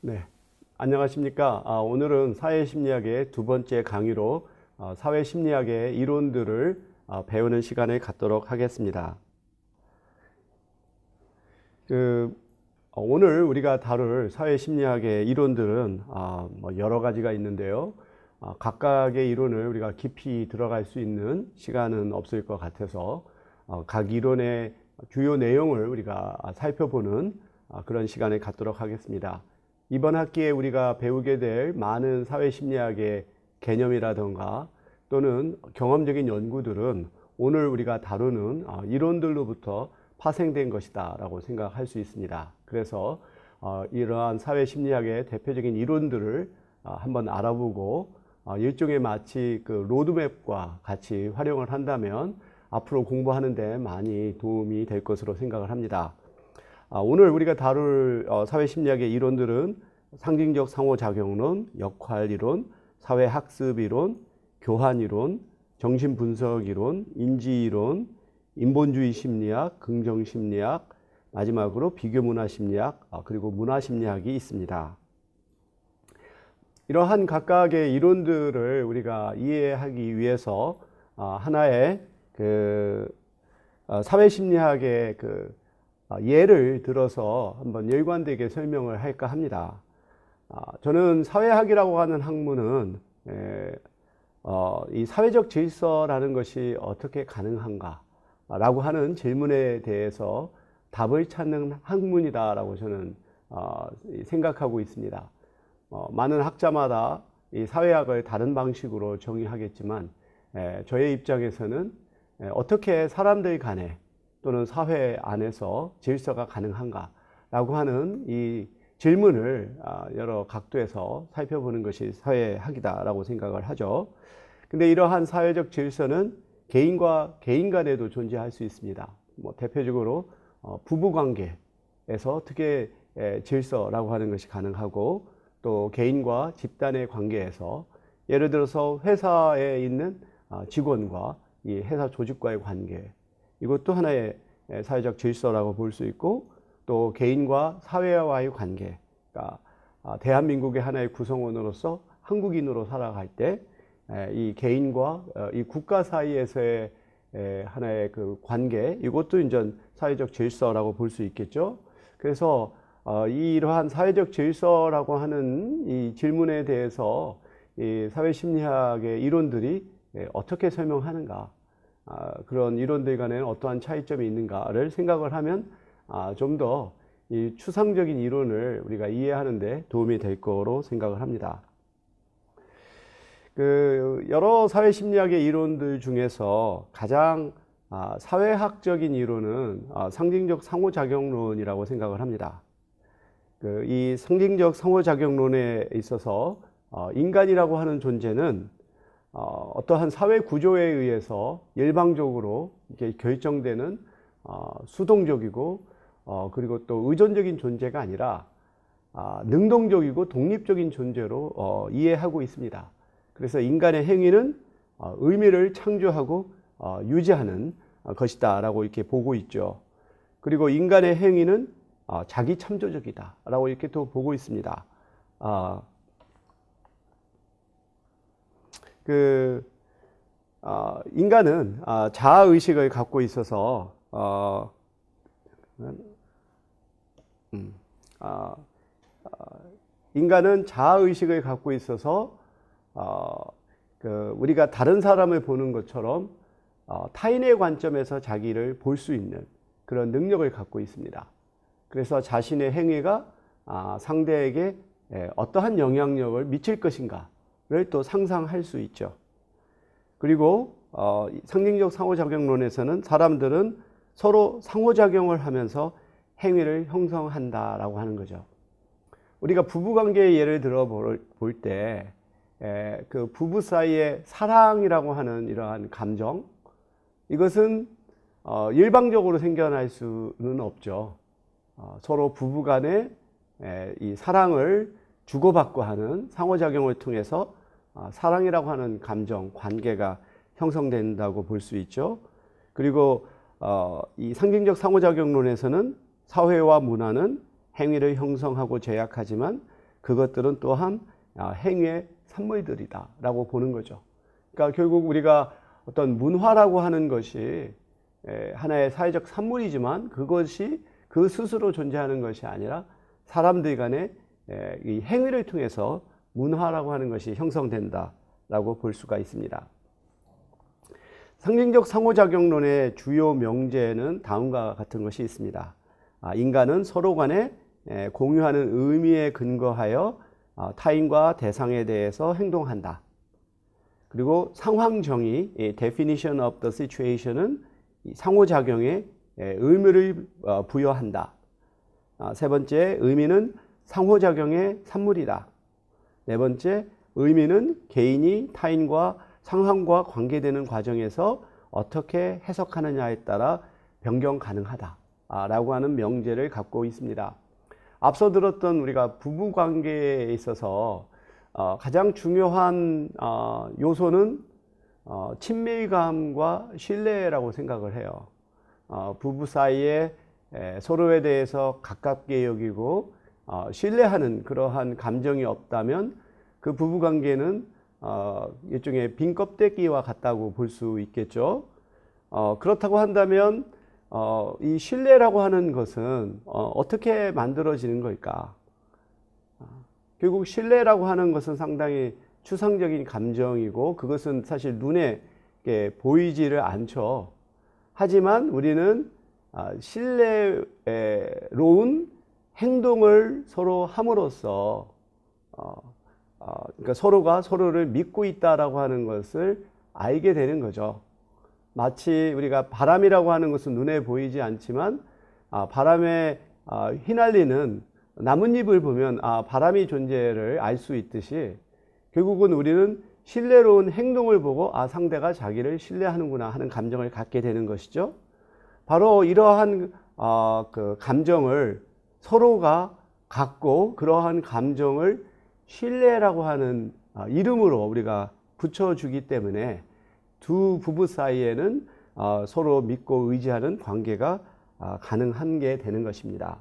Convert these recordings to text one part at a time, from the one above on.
네, 안녕하십니까. 오늘은 사회심리학의 두 번째 강의로 사회심리학의 이론들을 배우는 시간을 갖도록 하겠습니다. 오늘 우리가 다룰 사회심리학의 이론들은 여러 가지가 있는데요. 각각의 이론을 우리가 깊이 들어갈 수 있는 시간은 없을 것 같아서 각 이론의 주요 내용을 우리가 살펴보는 그런 시간을 갖도록 하겠습니다. 이번 학기에 우리가 배우게 될 많은 사회심리학의 개념이라든가 또는 경험적인 연구들은 오늘 우리가 다루는 이론들로부터 파생된 것이다 라고 생각할 수 있습니다. 그래서 이러한 사회심리학의 대표적인 이론들을 한번 알아보고 일종의 마치 그 로드맵과 같이 활용을 한다면 앞으로 공부하는 데 많이 도움이 될 것으로 생각을 합니다. 오늘 우리가 다룰 사회심리학의 이론들은 상징적 상호작용론, 역할이론, 사회학습이론, 교환이론, 정신분석이론, 인지이론, 인본주의 심리학, 긍정심리학, 마지막으로 비교문화심리학, 그리고 문화심리학이 있습니다. 이러한 각각의 이론들을 우리가 이해하기 위해서 하나의 사회심리학의 예를 들어서 한번 일관되게 설명을 할까 합니다. 저는 사회학이라고 하는 학문은 이 사회적 질서라는 것이 어떻게 가능한가 라고 하는 질문에 대해서 답을 찾는 학문이다라고 저는 생각하고 있습니다. 많은 학자마다 이 사회학을 다른 방식으로 정의하겠지만 저의 입장에서는 어떻게 사람들 간에 또는 사회 안에서 질서가 가능한가 라고 하는 이 질문을 여러 각도에서 살펴보는 것이 사회학이다 라고 생각을 하죠. 근데 이러한 사회적 질서는 개인과 개인 간에도 존재할 수 있습니다. 대표적으로 부부관계에서 어떻게 질서라고 하는 것이 가능하고 또 개인과 집단의 관계에서 예를 들어서 회사에 있는 직원과 이 회사 조직과의 관계, 이것도 하나의 사회적 질서라고 볼 수 있고 또 개인과 사회와의 관계, 그러니까 대한민국의 하나의 구성원으로서 한국인으로 살아갈 때 이 개인과 이 국가 사이에서의 하나의 그 관계, 이것도 이제 사회적 질서라고 볼 수 있겠죠. 그래서 이러한 사회적 질서라고 하는 이 질문에 대해서 이 사회심리학의 이론들이 어떻게 설명하는가, 그런 이론들 간에는 어떠한 차이점이 있는가를 생각을 하면 좀 더 이 추상적인 이론을 우리가 이해하는 데 도움이 될 거로 생각을 합니다. 여러 사회심리학의 이론들 중에서 가장 사회학적인 이론은 상징적 상호작용론이라고 생각을 합니다. 이 상징적 상호작용론에 있어서 인간이라고 하는 존재는 어떠한 사회 구조에 의해서 일방적으로 이렇게 결정되는 수동적이고 그리고 또 의존적인 존재가 아니라 능동적이고 독립적인 존재로 이해하고 있습니다. 그래서 인간의 행위는 의미를 창조하고 유지하는 것이다 라고 이렇게 보고 있죠. 그리고 인간의 행위는 자기 참조적이다 라고 이렇게 또 보고 있습니다. 인간은 자아의식을 갖고 있어서 인간은 자아의식을 갖고 있어서 우리가 다른 사람을 보는 것처럼 타인의 관점에서 자기를 볼 수 있는 그런 능력을 갖고 있습니다. 그래서 자신의 행위가 상대에게 어떠한 영향력을 미칠 것인가를 또 상상할 수 있죠. 그리고 상징적 상호작용론에서는 사람들은 서로 상호작용을 하면서 행위를 형성한다라고 하는 거죠. 우리가 부부관계의 예를 들어 볼 때 그 부부 사이의 사랑이라고 하는 이러한 감정, 이것은 일방적으로 생겨날 수는 없죠. 서로 부부간에 이 사랑을 주고받고 하는 상호작용을 통해서 사랑이라고 하는 감정, 관계가 형성된다고 볼 수 있죠. 그리고 이 상징적 상호작용론에서는 사회와 문화는 행위를 형성하고 제약하지만 그것들은 또한 행위의 산물들이다라고 보는 거죠. 그러니까 결국 우리가 어떤 문화라고 하는 것이 하나의 사회적 산물이지만 그것이 그 스스로 존재하는 것이 아니라 사람들 간의 이 행위를 통해서 문화라고 하는 것이 형성된다라고 볼 수가 있습니다. 상징적 상호작용론의 주요 명제는 다음과 같은 것이 있습니다. 인간은 서로 간에 공유하는 의미에 근거하여 타인과 대상에 대해서 행동한다. 그리고 상황정의, definition of the situation은 상호작용에 의미를 부여한다. 세 번째, 의미는 상호작용의 산물이다. 네 번째, 의미는 개인이 타인과 상황과 관계되는 과정에서 어떻게 해석하느냐에 따라 변경 가능하다라고 하는 명제를 갖고 있습니다. 앞서 들었던 우리가 부부관계에 있어서 가장 중요한 요소는 친밀감과 신뢰라고 생각을 해요. 부부 사이에 서로에 대해서 가깝게 여기고 신뢰하는 그러한 감정이 없다면 그 부부관계는 일종의 빈 껍데기와 같다고 볼 수 있겠죠. 그렇다고 한다면 이 신뢰라고 하는 것은 어떻게 만들어지는 걸까? 결국 신뢰라고 하는 것은 상당히 추상적인 감정이고 그것은 사실 눈에 보이지를 않죠. 하지만 우리는 신뢰로운 행동을 서로 함으로써 그러니까 서로가 서로를 믿고 있다라고 하는 것을 알게 되는 거죠. 마치 우리가 바람이라고 하는 것은 눈에 보이지 않지만 바람에 휘날리는 나뭇잎을 보면 바람이 존재를 알 수 있듯이 결국은 우리는 신뢰로운 행동을 보고 상대가 자기를 신뢰하는구나 하는 감정을 갖게 되는 것이죠. 바로 이러한 그 감정을 서로가 갖고 그러한 감정을 신뢰라고 하는 이름으로 우리가 붙여주기 때문에 두 부부 사이에는 서로 믿고 의지하는 관계가 가능한 게 되는 것입니다.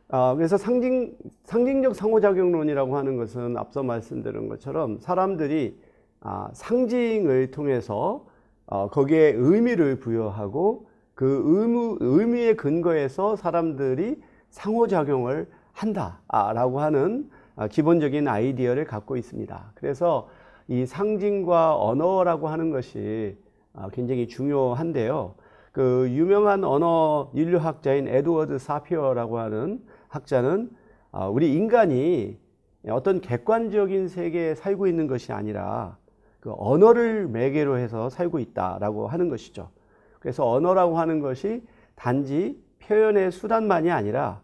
그래서 상징적 상호작용론이라고 하는 것은 앞서 말씀드린 것처럼 사람들이 상징을 통해서 거기에 의미를 부여하고 그 의미에 근거해서 사람들이 상호작용을 한다라고 하는 기본적인 아이디어를 갖고 있습니다. 그래서 이 상징과 언어라고 하는 것이 굉장히 중요한데요. 그 유명한 언어 인류학자인 에드워드 사피어라고 하는 학자는 우리 인간이 어떤 객관적인 세계에 살고 있는 것이 아니라 그 언어를 매개로 해서 살고 있다라고 하는 것이죠. 그래서 언어라고 하는 것이 단지 표현의 수단만이 아니라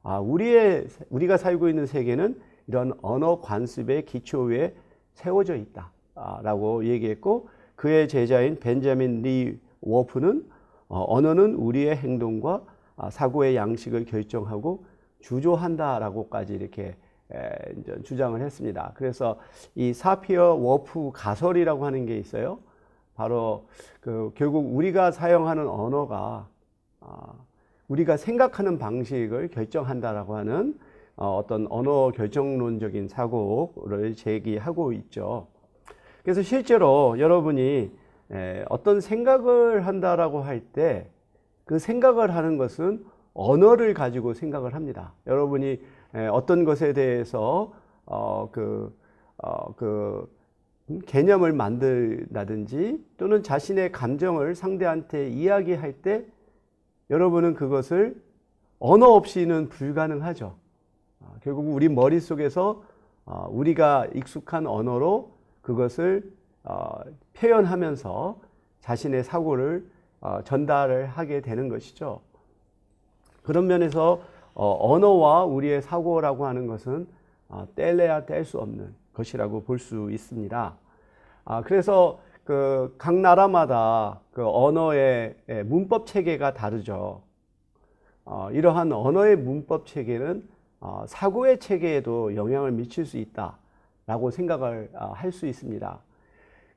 우리가 살고 있는 세계는 이런 언어 관습의 기초 위에 세워져 있다라고 얘기했고 그의 제자인 벤자민 리 워프는 언어는 우리의 행동과 사고의 양식을 결정하고 주조한다라고까지 이렇게 주장을 했습니다. 그래서 이 사피어 워프 가설이라고 하는 게 있어요. 바로 결국 우리가 사용하는 언어가 우리가 생각하는 방식을 결정한다라고 하는 어떤 언어 결정론적인 사고를 제기하고 있죠. 그래서 실제로 여러분이 어떤 생각을 한다라고 할 때 그 생각을 하는 것은 언어를 가지고 생각을 합니다. 여러분이 어떤 것에 대해서 개념을 만든다든지 또는 자신의 감정을 상대한테 이야기할 때 여러분은 그것을 언어 없이는 불가능하죠. 결국 우리 머릿속에서 우리가 익숙한 언어로 그것을 표현하면서 자신의 사고를 전달을 하게 되는 것이죠. 그런 면에서 언어와 우리의 사고라고 하는 것은 뗄래야 뗄 수 없는 것이라고 볼 수 있습니다. 그래서 각 나라마다 그 언어의 문법 체계가 다르죠. 이러한 언어의 문법 체계는 사고의 체계에도 영향을 미칠 수 있다라고 생각을 할 수 있습니다.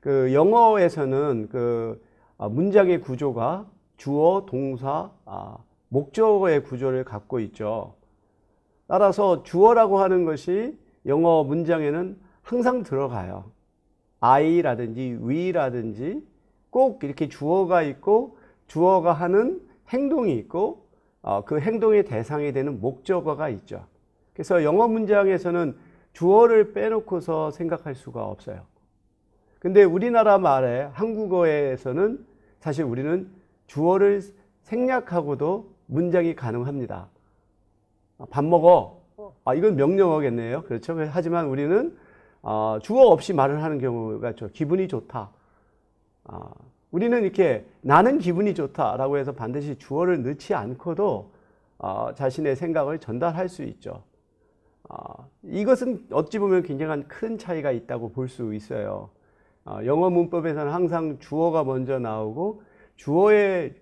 그 영어에서는 문장의 구조가 주어, 동사, 목적어의 구조를 갖고 있죠. 따라서 주어라고 하는 것이 영어 문장에는 항상 들어가요. I라든지 we라든지 꼭 이렇게 주어가 있고 주어가 하는 행동이 있고 그 행동의 대상이 되는 목적어가 있죠. 그래서 영어 문장에서는 주어를 빼놓고서 생각할 수가 없어요. 근데 우리나라 말에 한국어에서는 사실 우리는 주어를 생략하고도 문장이 가능합니다. 밥 먹어. 이건 명령어겠네요. 그렇죠. 하지만 우리는 주어 없이 말을 하는 경우가 있죠. 기분이 좋다. 우리는 이렇게 나는 기분이 좋다라고 해서 반드시 주어를 넣지 않고도 자신의 생각을 전달할 수 있죠. 이것은 어찌 보면 굉장한 큰 차이가 있다고 볼 수 있어요. 영어 문법에서는 항상 주어가 먼저 나오고 주어의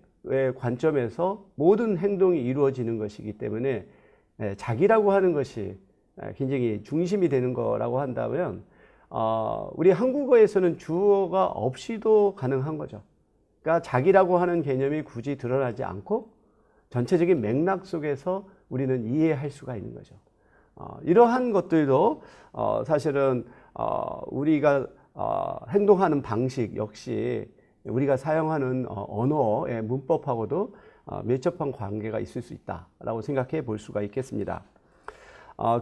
관점에서 모든 행동이 이루어지는 것이기 때문에 자기라고 하는 것이 굉장히 중심이 되는 거라고 한다면 우리 한국어에서는 주어가 없이도 가능한 거죠. 그러니까 자기라고 하는 개념이 굳이 드러나지 않고 전체적인 맥락 속에서 우리는 이해할 수가 있는 거죠. 이러한 것들도 사실은 우리가 행동하는 방식 역시 우리가 사용하는 언어의 문법하고도 밀접한 관계가 있을 수 있다라고 생각해 볼 수가 있겠습니다.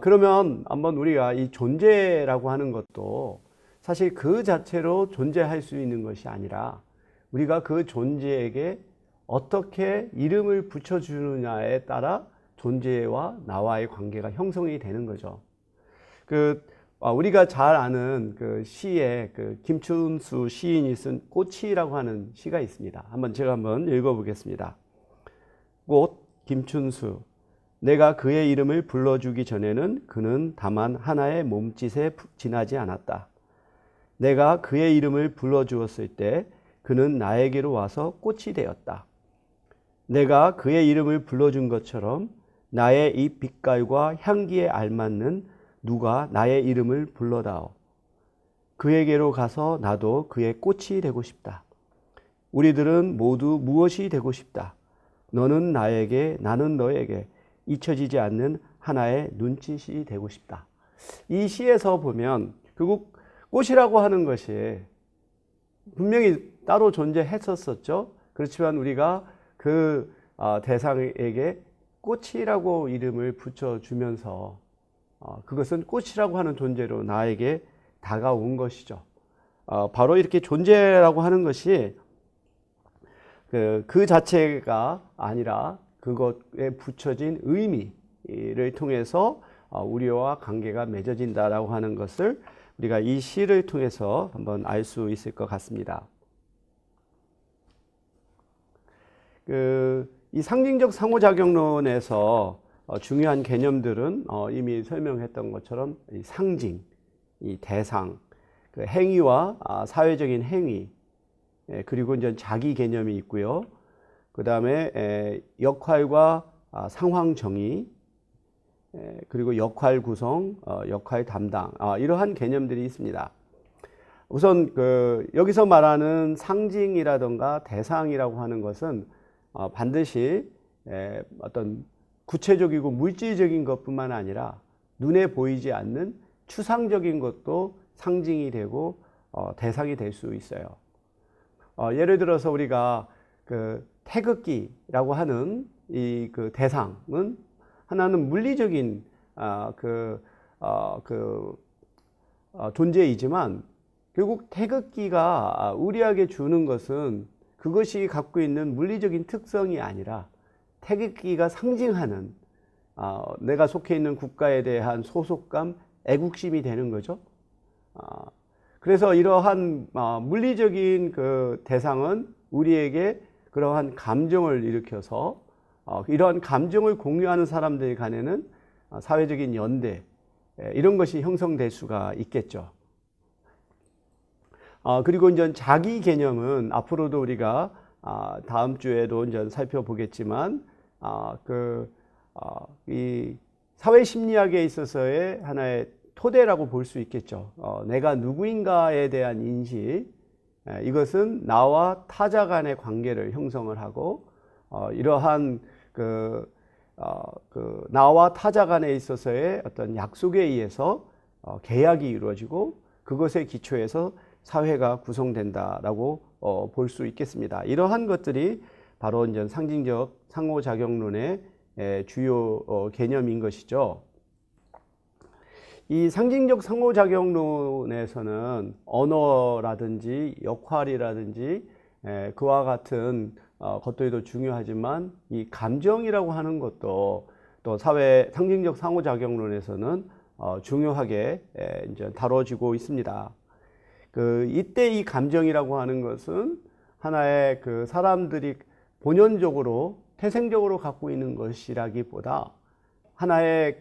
그러면 한번 우리가 이 존재라고 하는 것도 사실 그 자체로 존재할 수 있는 것이 아니라 우리가 그 존재에게 어떻게 이름을 붙여주느냐에 따라 존재와 나와의 관계가 형성이 되는 거죠. 우리가 잘 아는 그 시에 김춘수 시인이 쓴 꽃이라고 하는 시가 있습니다. 제가 한번 읽어보겠습니다. 꽃 김춘수. 내가 그의 이름을 불러주기 전에는 그는 다만 하나의 몸짓에 지나지 않았다. 내가 그의 이름을 불러주었을 때 그는 나에게로 와서 꽃이 되었다. 내가 그의 이름을 불러준 것처럼 나의 이 빛깔과 향기에 알맞는 누가 나의 이름을 불러다오. 그에게로 가서 나도 그의 꽃이 되고 싶다. 우리들은 모두 무엇이 되고 싶다. 너는 나에게, 나는 너에게 잊혀지지 않는 하나의 눈짓이 되고 싶다. 이 시에서 보면 결국 꽃이라고 하는 것이 분명히 따로 존재했었죠. 그렇지만 우리가 그 대상에게 꽃이라고 이름을 붙여주면서 그것은 꽃이라고 하는 존재로 나에게 다가온 것이죠. 바로 이렇게 존재라고 하는 것이 그 자체가 아니라 그것에 붙여진 의미를 통해서 우리와 관계가 맺어진다라고 하는 것을 우리가 이 시를 통해서 한번 알 수 있을 것 같습니다. 이 상징적 상호작용론에서 중요한 개념들은 이미 설명했던 것처럼 이 상징, 이 대상, 그 행위와 사회적인 행위, 그리고 이제 자기 개념이 있고요. 그 다음에 역할과 상황 정의, 그리고 역할 구성, 역할 담당, 이러한 개념들이 있습니다. 우선 여기서 말하는 상징이라든가 대상이라고 하는 것은 반드시 어떤 구체적이고 물질적인 것뿐만 아니라 눈에 보이지 않는 추상적인 것도 상징이 되고 대상이 될 수 있어요. 예를 들어서 우리가 태극기라고 하는 이 대상은 하나는 물리적인 존재이지만 결국 태극기가 우리에게 주는 것은 그것이 갖고 있는 물리적인 특성이 아니라 태극기가 상징하는 내가 속해 있는 국가에 대한 소속감, 애국심이 되는 거죠. 그래서 이러한 물리적인 그 대상은 우리에게 그러한 감정을 일으켜서 이러한 감정을 공유하는 사람들 간에는 사회적인 연대, 이런 것이 형성될 수가 있겠죠. 그리고 이제 자기 개념은 앞으로도 우리가 다음 주에도 이제 살펴보겠지만 이 사회 심리학에 있어서의 하나의 토대라고 볼 수 있겠죠. 내가 누구인가에 대한 인식, 이것은 나와 타자 간의 관계를 형성을 하고 이러한 나와 타자 간에 있어서의 어떤 약속에 의해서 계약이 이루어지고 그것에 기초해서 사회가 구성된다라고 볼 수 있겠습니다. 이러한 것들이 바로 이제 상징적 상호작용론의 주요 개념인 것이죠. 이 상징적 상호작용론에서는 언어라든지 역할이라든지 그와 같은 것들도 중요하지만 이 감정이라고 하는 것도 또 사회 상징적 상호작용론에서는 중요하게 이제 다뤄지고 있습니다. 이때 이 감정이라고 하는 것은 하나의 사람들이 본연적으로 태생적으로 갖고 있는 것이라기보다 하나의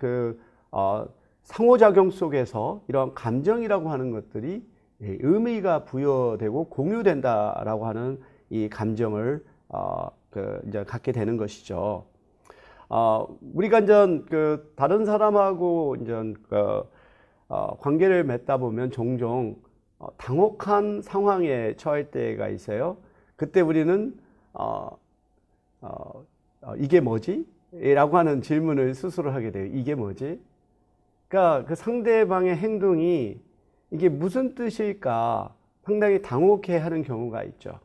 상호작용 속에서 이런 감정이라고 하는 것들이 의미가 부여되고 공유된다라고 하는 이 감정을 이제 갖게 되는 것이죠. 우리가 이제 다른 사람하고 이제 관계를 맺다 보면 종종 당혹한 상황에 처할 때가 있어요. 그때 우리는 이게 뭐지? 라고 하는 질문을 스스로 하게 돼요. 이게 뭐지? 그러니까 그 상대방의 행동이 이게 무슨 뜻일까 상당히 당혹해 하는 경우가 있죠.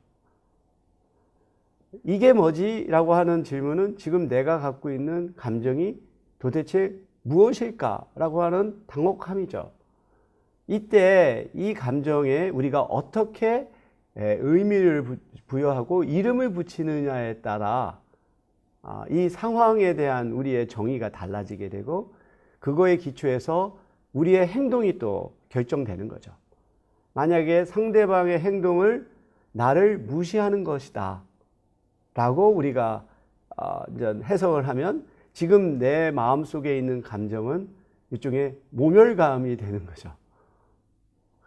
이게 뭐지? 라고 하는 질문은 지금 내가 갖고 있는 감정이 도대체 무엇일까? 라고 하는 당혹함이죠. 이때 이 감정에 우리가 어떻게 의미를 부여하고 이름을 붙이느냐에 따라 이 상황에 대한 우리의 정의가 달라지게 되고 그거에 기초해서 우리의 행동이 또 결정되는 거죠. 만약에 상대방의 행동을 나를 무시하는 것이다 라고 우리가 이제 해석을 하면 지금 내 마음속에 있는 감정은 일종의 모멸감이 되는 거죠.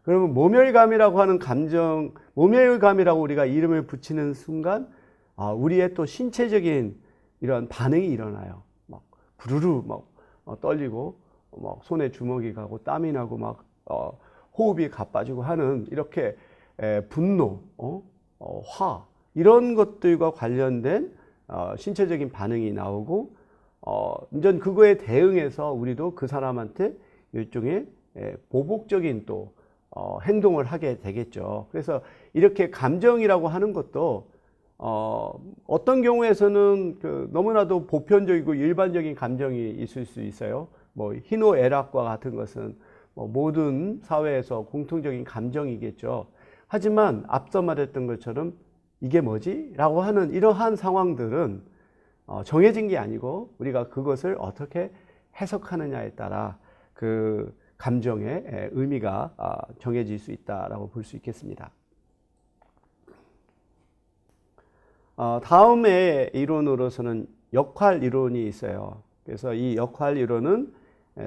그러면 모멸감이라고 하는 감정, 모멸감이라고 우리가 이름을 붙이는 순간 우리의 또 신체적인 이런 반응이 일어나요. 막 부르르 막 떨리고 막 손에 주먹이 가고 땀이 나고 막 호흡이 가빠지고 하는 이렇게 분노, 화 이런 것들과 관련된 신체적인 반응이 나오고 이제 그거에 대응해서 우리도 그 사람한테 일종의 보복적인 또 행동을 하게 되겠죠. 그래서 이렇게 감정이라고 하는 것도 어떤 경우에서는 너무나도 보편적이고 일반적인 감정이 있을 수 있어요. 뭐 희노애락과 같은 것은 모든 사회에서 공통적인 감정이겠죠. 하지만 앞서 말했던 것처럼 이게 뭐지? 라고 하는 이러한 상황들은 정해진 게 아니고 우리가 그것을 어떻게 해석하느냐에 따라 그 감정의 의미가 정해질 수 있다라고 볼 수 있겠습니다. 다음의 이론으로서는 역할 이론이 있어요. 그래서 이 역할 이론은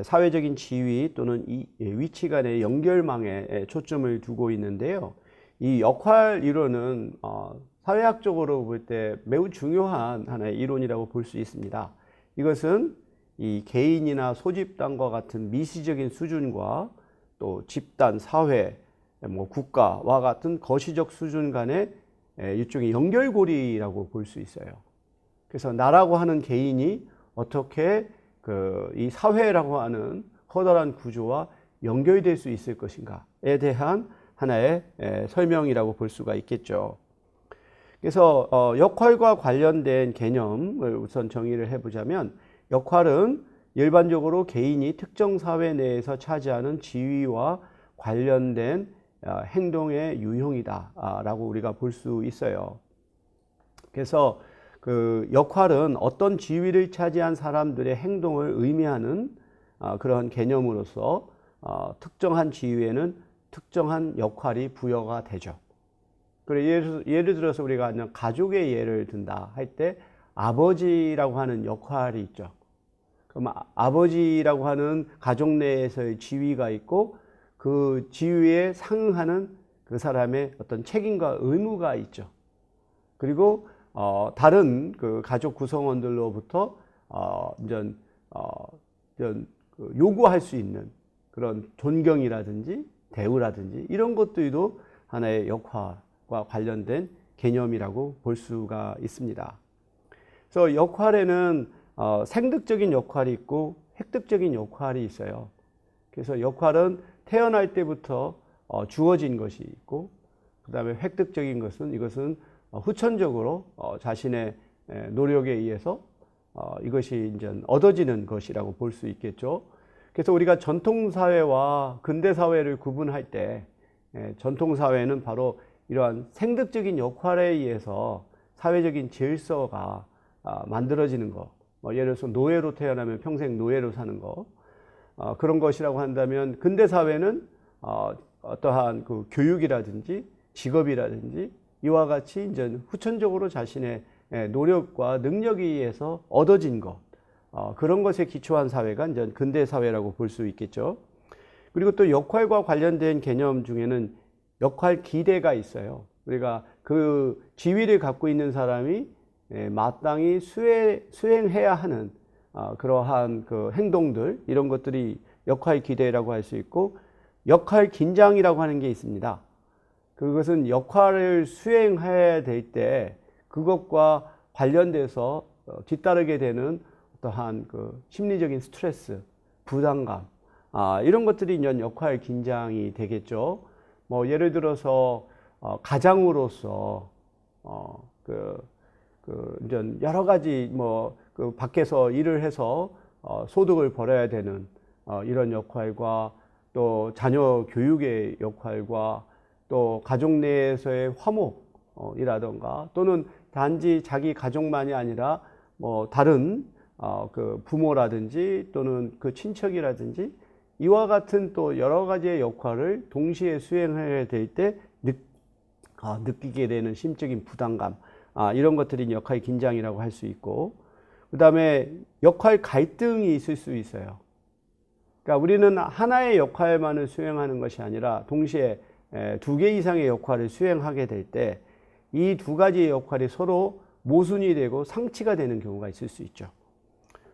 사회적인 지위 또는 이 위치 간의 연결망에 초점을 두고 있는데요. 이 역할 이론은 사회학적으로 볼 때 매우 중요한 하나의 이론이라고 볼 수 있습니다. 이것은 이 개인이나 소집단과 같은 미시적인 수준과 또 집단, 사회, 국가와 같은 거시적 수준 간의 일종의 연결고리라고 볼 수 있어요. 그래서 나라고 하는 개인이 어떻게 이 사회라고 하는 커다란 구조와 연결될 수 있을 것인가에 대한 하나의 설명이라고 볼 수가 있겠죠. 그래서 역할과 관련된 개념을 우선 정의를 해보자면 역할은 일반적으로 개인이 특정 사회 내에서 차지하는 지위와 관련된 행동의 유형이다 라고 우리가 볼 수 있어요. 그래서 그 역할은 어떤 지위를 차지한 사람들의 행동을 의미하는 그런 개념으로서 특정한 지위에는 특정한 역할이 부여가 되죠. 그리고 예를 들어서 우리가 그냥 가족의 예를 든다 할 때 아버지라고 하는 역할이 있죠. 그럼 아버지라고 하는 가족 내에서의 지위가 있고 그 지위에 상응하는 그 사람의 어떤 책임과 의무가 있죠. 그리고 다른 그 가족 구성원들로부터 요구할 수 있는 그런 존경이라든지 대우라든지 이런 것들도 하나의 역할과 관련된 개념이라고 볼 수가 있습니다. 그래서 역할에는 생득적인 역할이 있고 획득적인 역할이 있어요. 그래서 역할은 태어날 때부터 주어진 것이 있고, 그 다음에 획득적인 것은 이것은 후천적으로 자신의 노력에 의해서 이것이 이제 얻어지는 것이라고 볼 수 있겠죠. 그래서 우리가 전통사회와 근대사회를 구분할 때 전통사회는 바로 이러한 생득적인 역할에 의해서 사회적인 질서가 만들어지는 것, 예를 들어서 노예로 태어나면 평생 노예로 사는 것, 그런 것이라고 한다면 근대사회는 어떠한 그 교육이라든지 직업이라든지 이와 같이 이제 후천적으로 자신의 노력과 능력에 의해서 얻어진 것, 그런 것에 기초한 사회가 이제 근대사회라고 볼 수 있겠죠. 그리고 또 역할과 관련된 개념 중에는 역할 기대가 있어요. 우리가 그 지위를 갖고 있는 사람이 마땅히 수행해야 하는 그러한 그 행동들, 이런 것들이 역할 기대라고 할 수 있고, 역할 긴장이라고 하는 게 있습니다. 그것은 역할을 수행해야 될 때 그것과 관련돼서 뒤따르게 되는 어떠한 그 심리적인 스트레스, 부담감, 이런 것들이 이제 역할 긴장이 되겠죠. 뭐 예를 들어서 가장으로서 이제 여러 가지 그 밖에서 일을 해서 소득을 벌어야 되는 이런 역할과, 또 자녀 교육의 역할과, 또 가족 내에서의 화목이라던가, 또는 단지 자기 가족만이 아니라 뭐 다른 그 부모라든지 또는 그 친척이라든지 이와 같은 또 여러 가지의 역할을 동시에 수행해야 될 때 느끼게 되는 심적인 부담감, 이런 것들이 역할 긴장이라고 할 수 있고, 그 다음에 역할 갈등이 있을 수 있어요. 그러니까 우리는 하나의 역할만을 수행하는 것이 아니라 동시에 두 개 이상의 역할을 수행하게 될 때 이 두 가지의 역할이 서로 모순이 되고 상치가 되는 경우가 있을 수 있죠.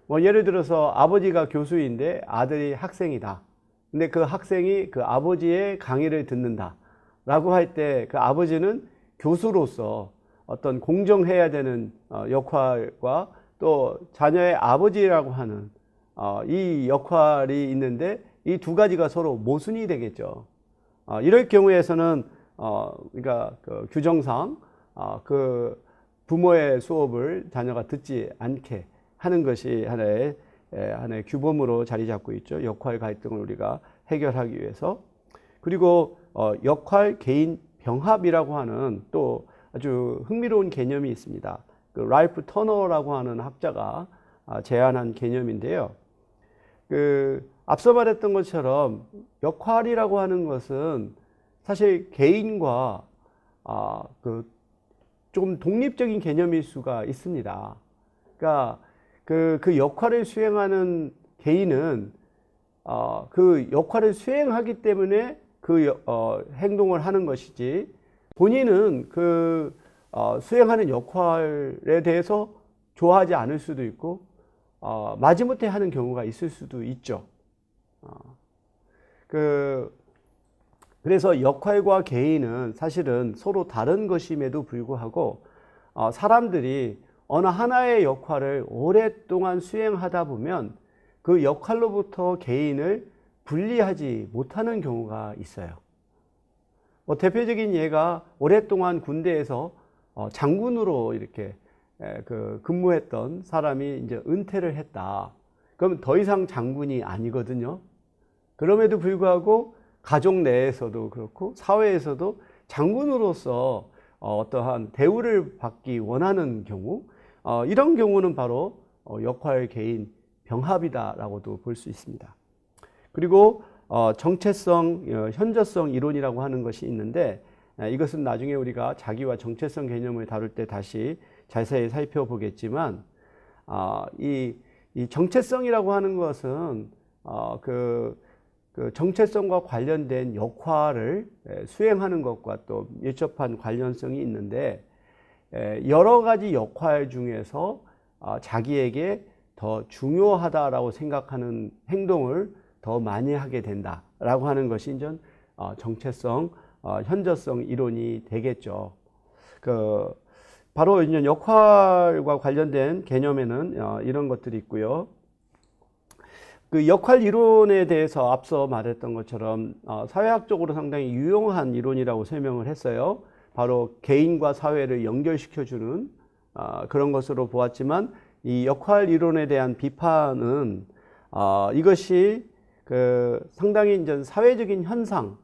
뭐 예를 들어서 아버지가 교수인데 아들이 학생이다. 근데 그 학생이 그 아버지의 강의를 듣는다 라고 할 때 그 아버지는 교수로서 어떤 공정해야 되는 역할과, 또 자녀의 아버지라고 하는 이 역할이 있는데 이 두 가지가 서로 모순이 되겠죠. 이럴 경우에서는 그러니까 그 규정상 그 부모의 수업을 자녀가 듣지 않게 하는 것이 하나의 규범으로 자리 잡고 있죠. 역할 갈등을 우리가 해결하기 위해서. 그리고 역할 개인 병합이라고 하는 또 아주 흥미로운 개념이 있습니다. 그 라이프 터너라고 하는 학자가 제안한 개념인데요. 앞서 말했던 것처럼 역할이라고 하는 것은 사실 개인과 좀 독립적인 개념일 수가 있습니다. 그러니까 그 역할을 수행하는 개인은 그 역할을 수행하기 때문에 그 행동을 하는 것이지, 본인은 그 수행하는 역할에 대해서 좋아하지 않을 수도 있고 마지못해 하는 경우가 있을 수도 있죠. 그래서 역할과 개인은 사실은 서로 다른 것임에도 불구하고 사람들이 어느 하나의 역할을 오랫동안 수행하다 보면 그 역할로부터 개인을 분리하지 못하는 경우가 있어요. 대표적인 예가 오랫동안 군대에서 장군으로 이렇게 근무했던 사람이 이제 은퇴를 했다. 그럼 더 이상 장군이 아니거든요. 그럼에도 불구하고 가족 내에서도 그렇고 사회에서도 장군으로서 어떠한 대우를 받기 원하는 경우, 이런 경우는 바로 역할 개인 병합이다라고도 볼 수 있습니다. 그리고 정체성, 현저성 이론이라고 하는 것이 있는데, 이것은 나중에 우리가 자기와 정체성 개념을 다룰 때 다시 자세히 살펴보겠지만, 이 정체성이라고 하는 것은 그 정체성과 관련된 역할을 수행하는 것과 또 밀접한 관련성이 있는데, 여러 가지 역할 중에서 자기에게 더 중요하다라고 생각하는 행동을 더 많이 하게 된다라고 하는 것이 이제 정체성, 현저성 이론이 되겠죠. 바로 이제 역할과 관련된 개념에는 이런 것들이 있고요. 그 역할 이론에 대해서 앞서 말했던 것처럼 사회학적으로 상당히 유용한 이론이라고 설명을 했어요. 바로 개인과 사회를 연결시켜주는 그런 것으로 보았지만, 이 역할 이론에 대한 비판은 이것이 그 상당히 이제 사회적인 현상을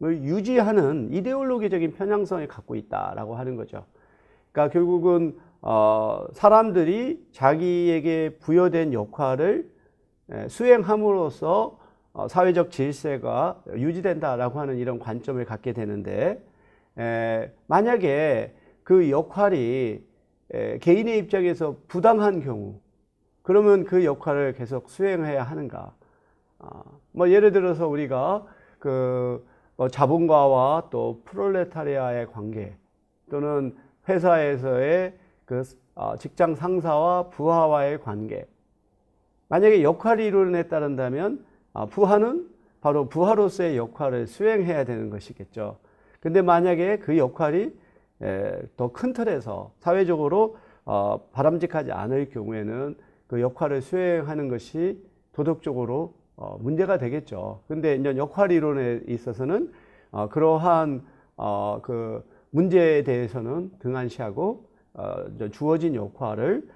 유지하는 이데올로기적인 편향성을 갖고 있다라고 하는 거죠. 그러니까 결국은 사람들이 자기에게 부여된 역할을 수행함으로써 사회적 질서가 유지된다라고 하는 이런 관점을 갖게 되는데, 만약에 그 역할이 개인의 입장에서 부당한 경우, 그러면 그 역할을 계속 수행해야 하는가? 뭐 예를 들어서 우리가 그 자본가와 또 프롤레타리아의 관계, 또는 회사에서의 그 직장 상사와 부하와의 관계, 만약에 역할 이론에 따른다면 부하는 바로 부하로서의 역할을 수행해야 되는 것이겠죠. 근데 만약에 그 역할이 더 큰 틀에서 사회적으로 바람직하지 않을 경우에는 그 역할을 수행하는 것이 도덕적으로 문제가 되겠죠. 근데 이제 역할 이론에 있어서는 그러한 그 문제에 대해서는 등한시하고 주어진 역할을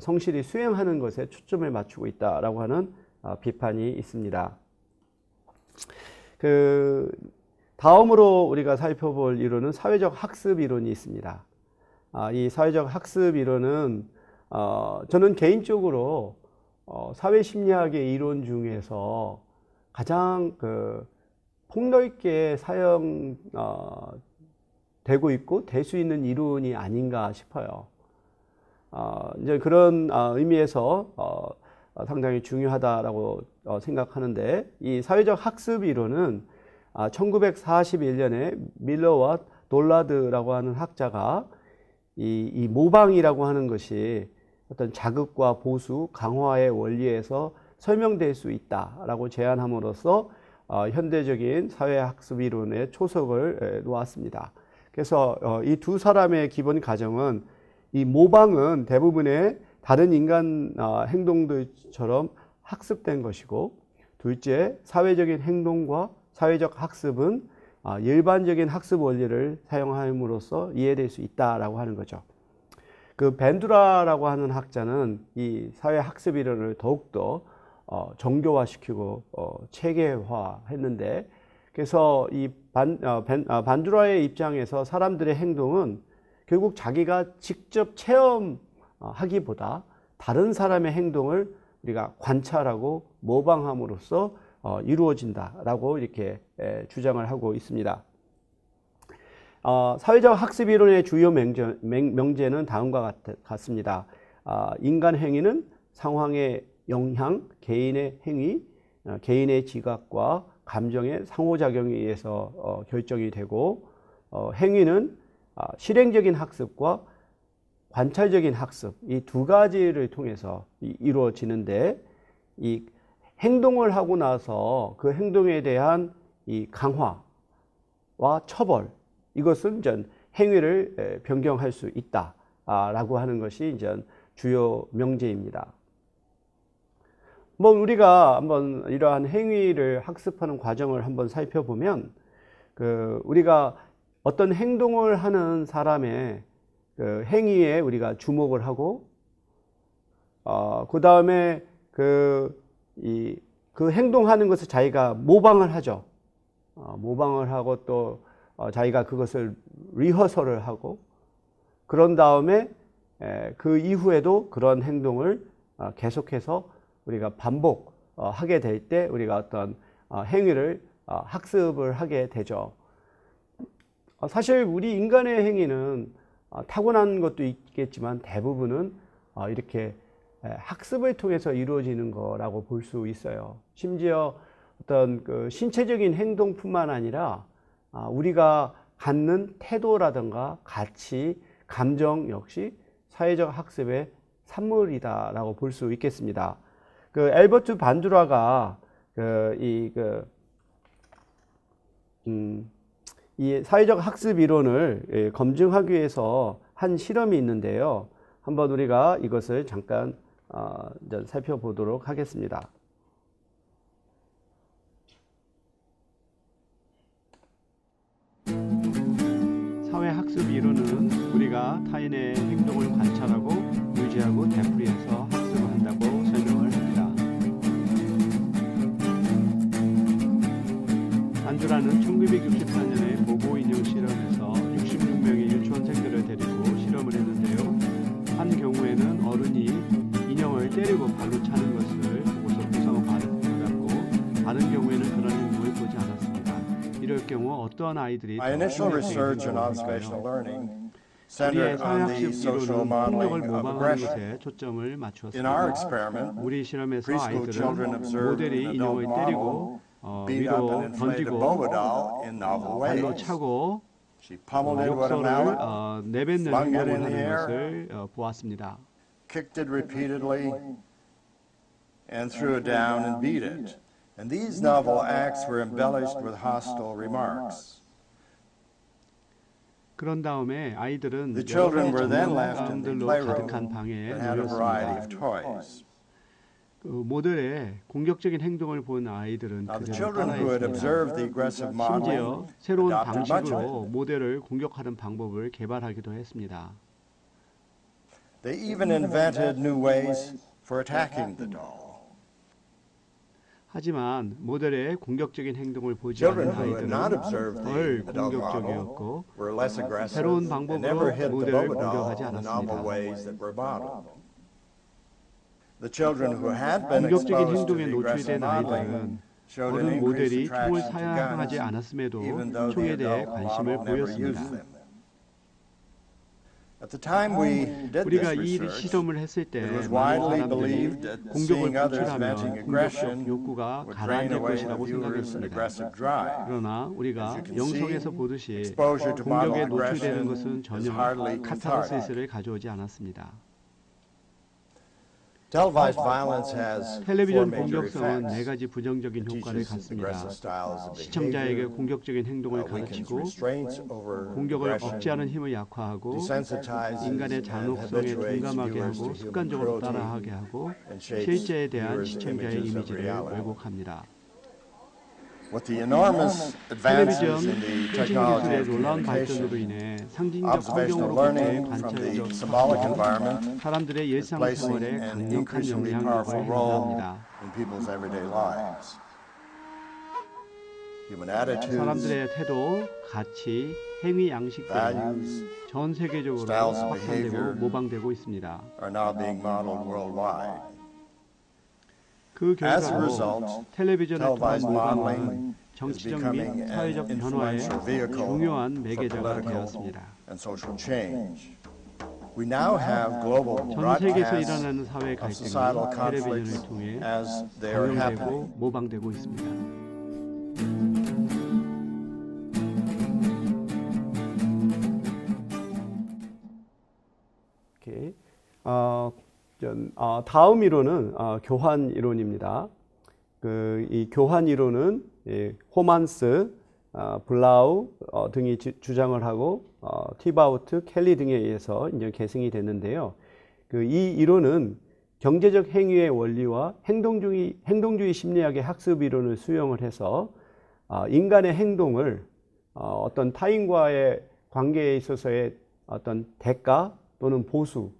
성실히 수행하는 것에 초점을 맞추고 있다라고 하는 비판이 있습니다. 그 다음으로 우리가 살펴볼 이론은 사회적 학습 이론이 있습니다. 이 사회적 학습 이론은 저는 개인적으로 사회심리학의 이론 중에서 가장 그 폭넓게 사용되고 있고 될 수 있는 이론이 아닌가 싶어요. 이제 그런 의미에서 상당히 중요하다라고 생각하는데, 이 사회적 학습 이론은 1941년에 밀러와 돌라드라고 하는 학자가 이 모방이라고 하는 것이 어떤 자극과 보수, 강화의 원리에서 설명될 수 있다라고 제안함으로써 현대적인 사회학습 이론의 초석을 놓았습니다. 그래서 이 두 사람의 기본 가정은, 이 모방은 대부분의 다른 인간 행동들처럼 학습된 것이고, 둘째, 사회적인 행동과 사회적 학습은 일반적인 학습 원리를 사용함으로써 이해될 수 있다라고 하는 거죠. 그 밴두라라고 하는 학자는 이 사회 학습 이론을 더욱더 정교화시키고 체계화했는데, 그래서 이 반두라의 입장에서 사람들의 행동은 결국 자기가 직접 체험하기보다 다른 사람의 행동을 우리가 관찰하고 모방함으로써 이루어진다라고 이렇게 주장을 하고 있습니다. 사회적 학습 이론의 주요 명제는 다음과 같습니다. 인간 행위는 상황의 영향, 개인의 행위, 개인의 지각과 감정의 상호작용에 의해서 결정이 되고, 행위는 실행적인 학습과 관찰적인 학습, 이 두 가지를 통해서 이루어지는데, 이 행동을 하고 나서 그 행동에 대한 이 강화와 처벌, 이것은 이제 행위를 변경할 수 있다라고 하는 것이 이제 주요 명제입니다. 뭐 우리가 한번 이러한 행위를 학습하는 과정을 한번 살펴보면, 그 우리가 어떤 행동을 하는 사람의 그 행위에 우리가 주목을 하고, 그 다음에 그 행동하는 것을 자기가 모방을 하죠. 모방을 하고 또 자기가 그것을 리허설을 하고, 그런 다음에 그 이후에도 그런 행동을 계속해서 우리가 반복하게 될 때 우리가 어떤 행위를 학습을 하게 되죠. 사실 우리 인간의 행위는 타고난 것도 있겠지만 대부분은 이렇게 학습을 통해서 이루어지는 거라고 볼 수 있어요. 심지어 어떤 그 신체적인 행동뿐만 아니라 우리가 갖는 태도라든가 가치, 감정 역시 사회적 학습의 산물이다라고 볼 수 있겠습니다. 그 앨버트 반두라가 이 사회적 학습 이론을 검증하기 위해서 한 실험이 있는데요. 한번 우리가 이것을 잠깐 살펴보도록 하겠습니다. 사회학습 이론은 우리가 타인의 행동을 관찰하고 유지하고 되풀이해서 학습을 한다고 설명을 합니다. 안주라는 1964년에 보고 인형 실험에서 66명의 유치원생들을 데리고 실험을 했는데요. 한 경우에는 어른이 인형을 때리고 발로 차는 것을 보고서 부상을 받았고, 다른 경우에는 그런 행동을 보지 않았습니다. 이럴 경우 어떠한 아이들이 더 폭력적인 행동을 할까요? 우리의 사회학습 이론은 폭력을 모방하는 것에 초점을 맞추었습니다. 우리 실험에서 아이들은 모델이 인형을 때리고 위로 던지고 발로 차고 욕설을 내뱉는 행동을 하는 것을 보았습니다. Kicked it repeatedly and threw it down and beat it. And these novel acts were embellished with hostile remarks. 그런 다음에 아이들은 The children 여러 were then 장난감 left in the 가운데로 playroom 가득한 방에 and had a variety of 놓였습니다. toys. 그 모델의 공격적인 행동을 본 아이들은 Now the 그대로 children who had 따라했습니다. observed the aggressive 심지어 modeling 새로운 adopted much of 방식으로 it. 모델을 공격하는 방법을 개발하기도 했습니다. They even invented new ways for attacking the doll. 하지만 모델의 공격적인 행동을 보지 Children 않은 who had not 아이들은 observed 덜 the adult model 공격적이었고 were less aggressive 새로운 and 방법으로 never hit the 모델을 Bobo doll 공격하지 in the novel 않았습니다. ways that were modeled. The children who had been 공격적인 exposed to 행동에 the aggressive 노출된 modeling 아이들은 showed an 어른 increased 모델이 총을 attraction to 사용하지 guns, 않았음에도 even though the 총에 대해 adult 관심을 model never 보였습니다. used them. At the time we did 우리가 this 이 research, 실험을 했을 때 it was 많은 widely 사람들이 believed that 공격을 seeing others 분출하면 venting 공격적 aggression 욕구가 would drain 가라앉을 away the 것이라고 viewer's 생각했습니다. aggressive drive. 그러나 우리가 As you can 영상에서 see, 보듯이 exposure to model 공격에 노출되는 aggression 것은 is 전혀 hardly 카타르시스를 가져오지 않았습니다. Televised violence has four 텔레비전 major 공격성은 네 effects. 가지 부정적인 It 효과를 teaches 갖습니다. aggressive styles of 시청자에게 behavior, 공격적인 행동을 weakens 가르치고 restraints over 공격을 aggression, 억제하는 힘을 약화하고 desensitizes 인간의 and 잔혹성에 habituates tum감하게 viewers to 하고 human 습관적으로 cruelty 따라하게 하고 and shapes 실제에 대한 viewers' 시청자의 images of 이미지를 reality. 왜곡합니다. With the enormous 텔레비전 advances in the 통신 technology 기술의 of 놀라운 발전으로 communication, 인해 상징적 observational 환경으로부터의 learning from 관찰적 the symbolic 학습은 environment 사람들의 is placing 일상생활에 an 강력한 increasingly 영향력을 powerful role 행사합니다. in people's everyday lives. Human attitudes, 사람들의 태도, 가치, 행위 양식 등 values 전 세계적으로 styles of 확산되고 behavior 모방되고 있습니다. are now being modeled worldwide. 그 As a 결과로 result, 텔레비전을 통한 televised 모방은 modeling is 정치적 becoming 및 an 사회적 변화의 influential vehicle 중요한 for 매개자가 political 되었습니다. and social change. We now have global 전 세계에서 broadcasts 일어나는 사회 of 갈등이 societal 텔레비전을 conflicts 통해 as they are 방영되고 happening. 모방되고 있습니다. 오케이. 다음 이론은 교환 이론입니다. 이 교환 이론은 호만스, 블라우 등이 주장을 하고 티바우트, 켈리 등에 의해서 이제 계승이 됐는데요. 이 이론은 경제적 행위의 원리와 행동주의 심리학의 학습 이론을 수용을 해서 인간의 행동을 어떤 타인과의 관계에 있어서의 어떤 대가 또는 보수의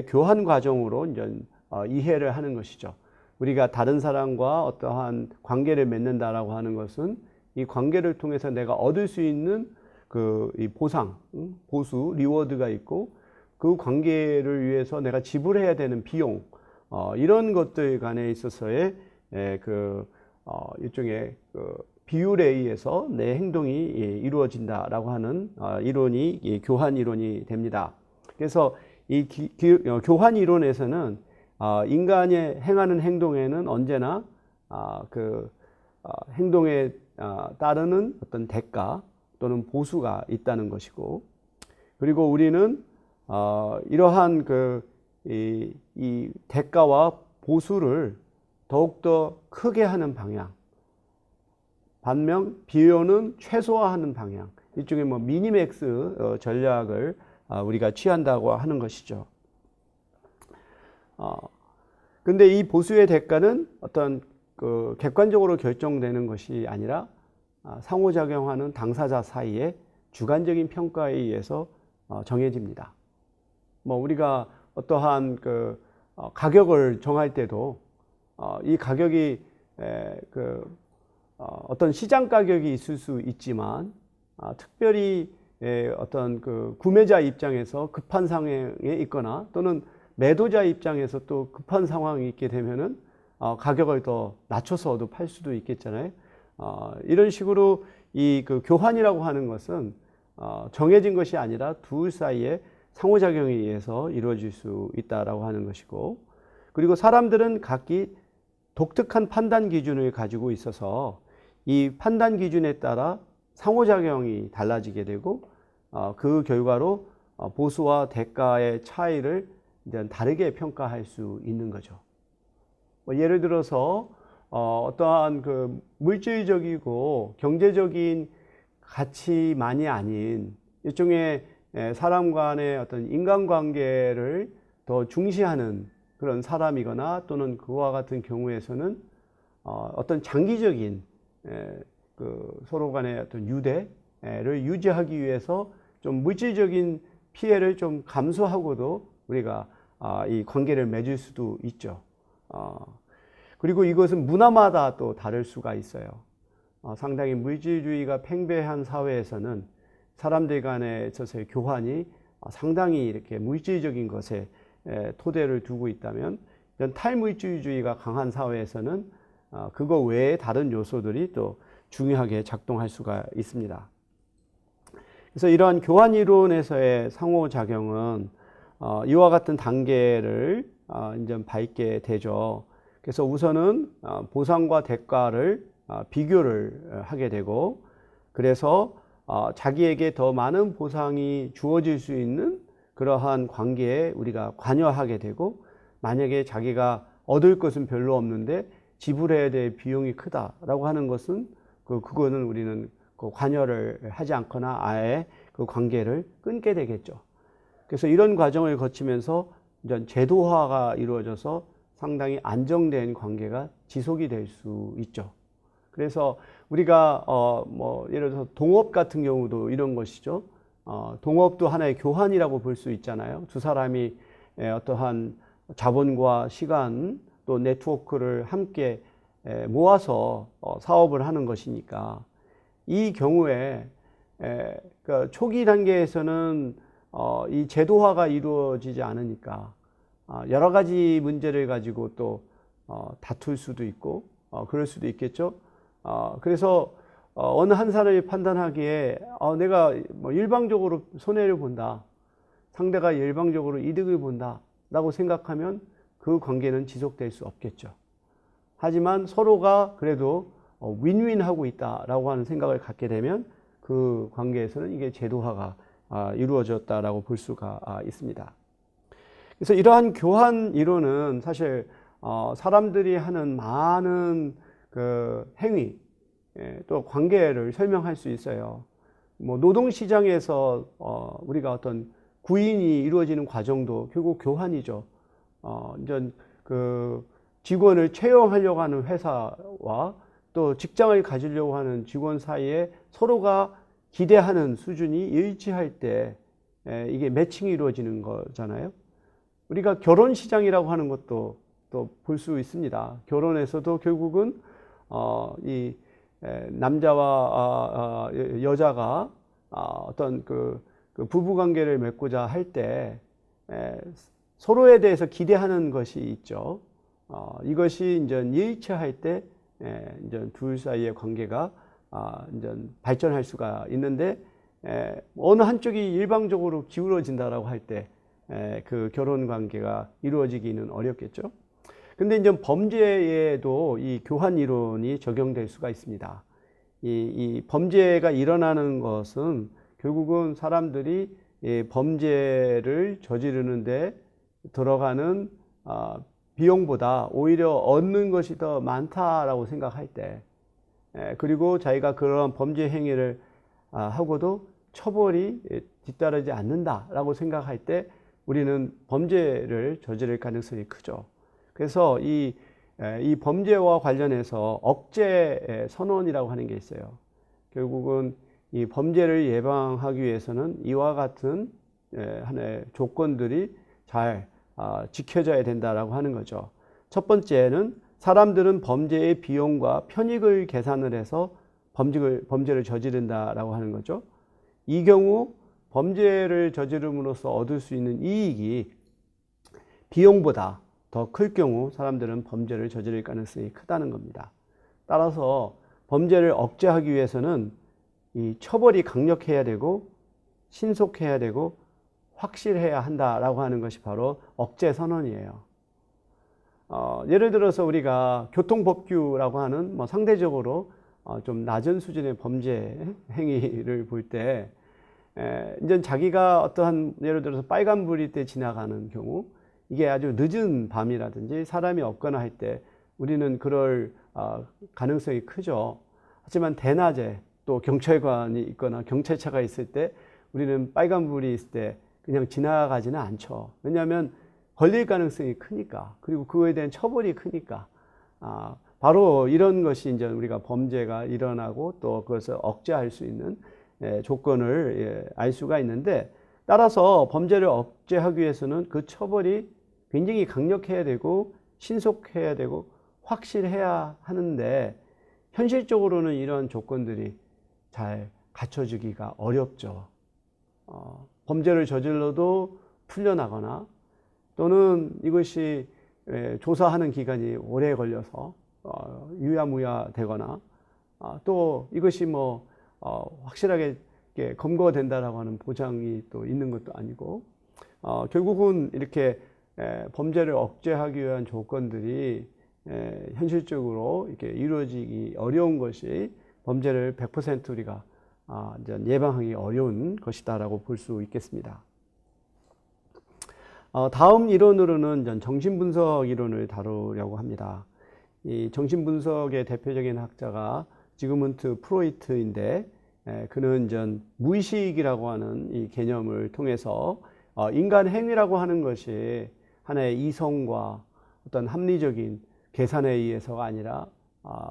교환 과정으로 이제 이해를 하는 것이죠. 우리가 다른 사람과 어떠한 관계를 맺는다라고 하는 것은 이 관계를 통해서 내가 얻을 수 있는 이 보상, 보수, 리워드가 있고 그 관계를 위해서 내가 지불해야 되는 비용, 이런 것들 간에 있어서의 일종의 비율에 의해서 내 행동이 이루어진다라고 하는 이론이 교환 이론이 됩니다. 그래서 이 교환 이론에서는 인간이 행하는 행동에는 언제나 행동에 따르는 어떤 대가 또는 보수가 있다는 것이고, 그리고 우리는 이러한 이 대가와 보수를 더욱더 크게 하는 방향, 반면 비용은 최소화하는 방향, 일종의 미니맥스 전략을 우리가 취한다고 하는 것이죠. 근데 이 보수의 대가는 어떤 그 객관적으로 결정되는 것이 아니라 상호작용하는 당사자 사이의 주관적인 평가에 의해서 정해집니다. 뭐 우리가 어떠한 그 가격을 정할 때도 이 가격이 어떤 시장 가격이 있을 수 있지만 특별히 어떤 그 구매자 입장에서 급한 상황에 있거나 또는 매도자 입장에서 또 급한 상황이 있게 되면은 가격을 더 낮춰서도 팔 수도 있겠잖아요. 이런 식으로 이 그 교환이라고 하는 것은 정해진 것이 아니라 둘 사이에 상호작용에 의해서 이루어질 수 있다라고 하는 것이고, 그리고 사람들은 각기 독특한 판단 기준을 가지고 있어서 이 판단 기준에 따라 상호작용이 달라지게 되고 그 결과로 보수와 대가의 차이를 이제 다르게 평가할 수 있는 거죠. 예를 들어서 어떠한 그 물질적이고 경제적인 가치만이 아닌 일종의 사람 간의 어떤 인간관계를 더 중시하는 그런 사람이거나 또는 그와 같은 경우에서는 어떤 장기적인 그 서로 간의 어떤 유대를 유지하기 위해서 좀 물질적인 피해를 좀 감수하고도 우리가 이 관계를 맺을 수도 있죠. 그리고 이것은 문화마다 또 다를 수가 있어요. 상당히 물질주의가 팽배한 사회에서는 사람들 간에 있어서의 교환이 상당히 이렇게 물질적인 것에 토대를 두고 있다면, 탈물질주의가 강한 사회에서는 그거 외에 다른 요소들이 또 중요하게 작동할 수가 있습니다. 그래서 이러한 교환 이론에서의 상호작용은 이와 같은 단계를 이제 밟게 되죠. 그래서 우선은 보상과 대가를 비교를 하게 되고, 그래서 자기에게 더 많은 보상이 주어질 수 있는 그러한 관계에 우리가 관여하게 되고, 만약에 자기가 얻을 것은 별로 없는데 지불해야 될 비용이 크다라고 하는 것은 그거는 우리는 그 관여를 하지 않거나 아예 그 관계를 끊게 되겠죠. 그래서 이런 과정을 거치면서 이제 제도화가 이루어져서 상당히 안정된 관계가 지속이 될 수 있죠. 그래서 우리가 뭐 예를 들어서 동업 같은 경우도 이런 것이죠. 동업도 하나의 교환이라고 볼 수 있잖아요. 두 사람이 어떠한 자본과 시간 또 네트워크를 함께 모아서 사업을 하는 것이니까, 이 경우에 그러니까 초기 단계에서는 이 제도화가 이루어지지 않으니까 여러 가지 문제를 가지고 또 다툴 수도 있고 그럴 수도 있겠죠. 그래서 어느 한 사람이 판단하기에 내가 뭐 일방적으로 손해를 본다, 상대가 일방적으로 이득을 본다 라고 생각하면 그 관계는 지속될 수 없겠죠. 하지만 서로가 그래도 윈윈하고 있다라고 하는 생각을 갖게 되면 그 관계에서는 이게 제도화가 이루어졌다라고 볼 수가 있습니다. 그래서 이러한 교환 이론은 사실 사람들이 하는 많은 그 행위 또 관계를 설명할 수 있어요. 뭐 노동시장에서 우리가 어떤 구인이 이루어지는 과정도 결국 교환이죠. 이제 그 직원을 채용하려고 하는 회사와 또 직장을 가지려고 하는 직원 사이에 서로가 기대하는 수준이 일치할 때 이게 매칭이 이루어지는 거잖아요. 우리가 결혼 시장이라고 하는 것도 또 볼 수 있습니다. 결혼에서도 결국은 이 남자와 여자가 어떤 그 부부 관계를 맺고자 할 때 서로에 대해서 기대하는 것이 있죠. 이것이 이제 일치할 때 이제 둘 사이의 관계가 이제 발전할 수가 있는데, 어느 한쪽이 일방적으로 기울어진다라고 할 때 그 결혼 관계가 이루어지기는 어렵겠죠. 근데 이제 범죄에도 이 교환 이론이 적용될 수가 있습니다. 이 범죄가 일어나는 것은 결국은 사람들이 범죄를 저지르는데 들어가는 비용보다 오히려 얻는 것이 더 많다라고 생각할 때, 그리고 자기가 그런 범죄 행위를 하고도 처벌이 뒤따르지 않는다라고 생각할 때 우리는 범죄를 저지를 가능성이 크죠. 그래서 이 범죄와 관련해서 억제 선언이라고 하는 게 있어요. 결국은 이 범죄를 예방하기 위해서는 이와 같은 하나의 조건들이 잘 지켜져야 된다라고 하는 거죠. 첫 번째는 사람들은 범죄의 비용과 편익을 계산을 해서 범죄를 저지른다라고 하는 거죠. 이 경우 범죄를 저지름으로써 얻을 수 있는 이익이 비용보다 더 클 경우 사람들은 범죄를 저지를 가능성이 크다는 겁니다. 따라서 범죄를 억제하기 위해서는 이 처벌이 강력해야 되고 신속해야 되고 확실해야 한다라고 하는 것이 바로 억제 선언이에요. 예를 들어서 우리가 교통법규라고 하는 상대적으로 좀 낮은 수준의 범죄 행위를 볼 때 이제 자기가 어떠한 예를 들어서 빨간불일 때 지나가는 경우 이게 아주 늦은 밤이라든지 사람이 없거나 할 때 우리는 그럴 가능성이 크죠. 하지만 대낮에 또 경찰관이 있거나 경찰차가 있을 때 우리는 빨간불이 있을 때 그냥 지나가지는 않죠. 왜냐하면 걸릴 가능성이 크니까, 그리고 그거에 대한 처벌이 크니까. 바로 이런 것이 이제 우리가 범죄가 일어나고 또 그것을 억제할 수 있는 조건을 알 수가 있는데, 따라서 범죄를 억제하기 위해서는 그 처벌이 굉장히 강력해야 되고 신속해야 되고 확실해야 하는데, 현실적으로는 이런 조건들이 잘 갖춰지기가 어렵죠. 범죄를 저질러도 풀려나거나 또는 이것이 조사하는 기간이 오래 걸려서 유야무야 되거나 또 이것이 확실하게 검거된다라고 하는 보장이 또 있는 것도 아니고, 결국은 이렇게 범죄를 억제하기 위한 조건들이 현실적으로 이렇게 이루어지기 어려운 것이 범죄를 100% 우리가 예방하기 어려운 것이다라고 볼 수 있겠습니다. 다음 이론으로는 정신분석 이론을 다루려고 합니다. 이 정신분석의 대표적인 학자가 지그문트 프로이트인데, 그는 무의식이라고 하는 이 개념을 통해서 인간 행위라고 하는 것이 하나의 이성과 어떤 합리적인 계산에 의해서가 아니라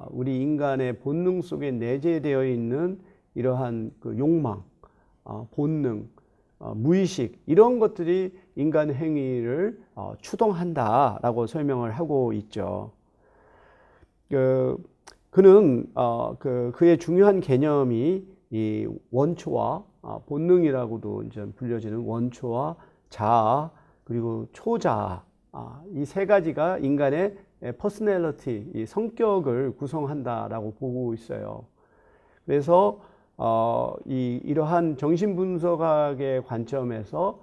우리 인간의 본능 속에 내재되어 있는 이러한 그 욕망, 본능, 무의식, 이런 것들이 인간 행위를 추동한다라고 설명을 하고 있죠. 그는 그의 중요한 개념이 이 원초와 본능이라고도 이제 불려지는 원초와 자아 그리고 초자아, 이 세 가지가 인간의 퍼스널리티, 이 성격을 구성한다라고 보고 있어요. 그래서 이러한 정신분석학의 관점에서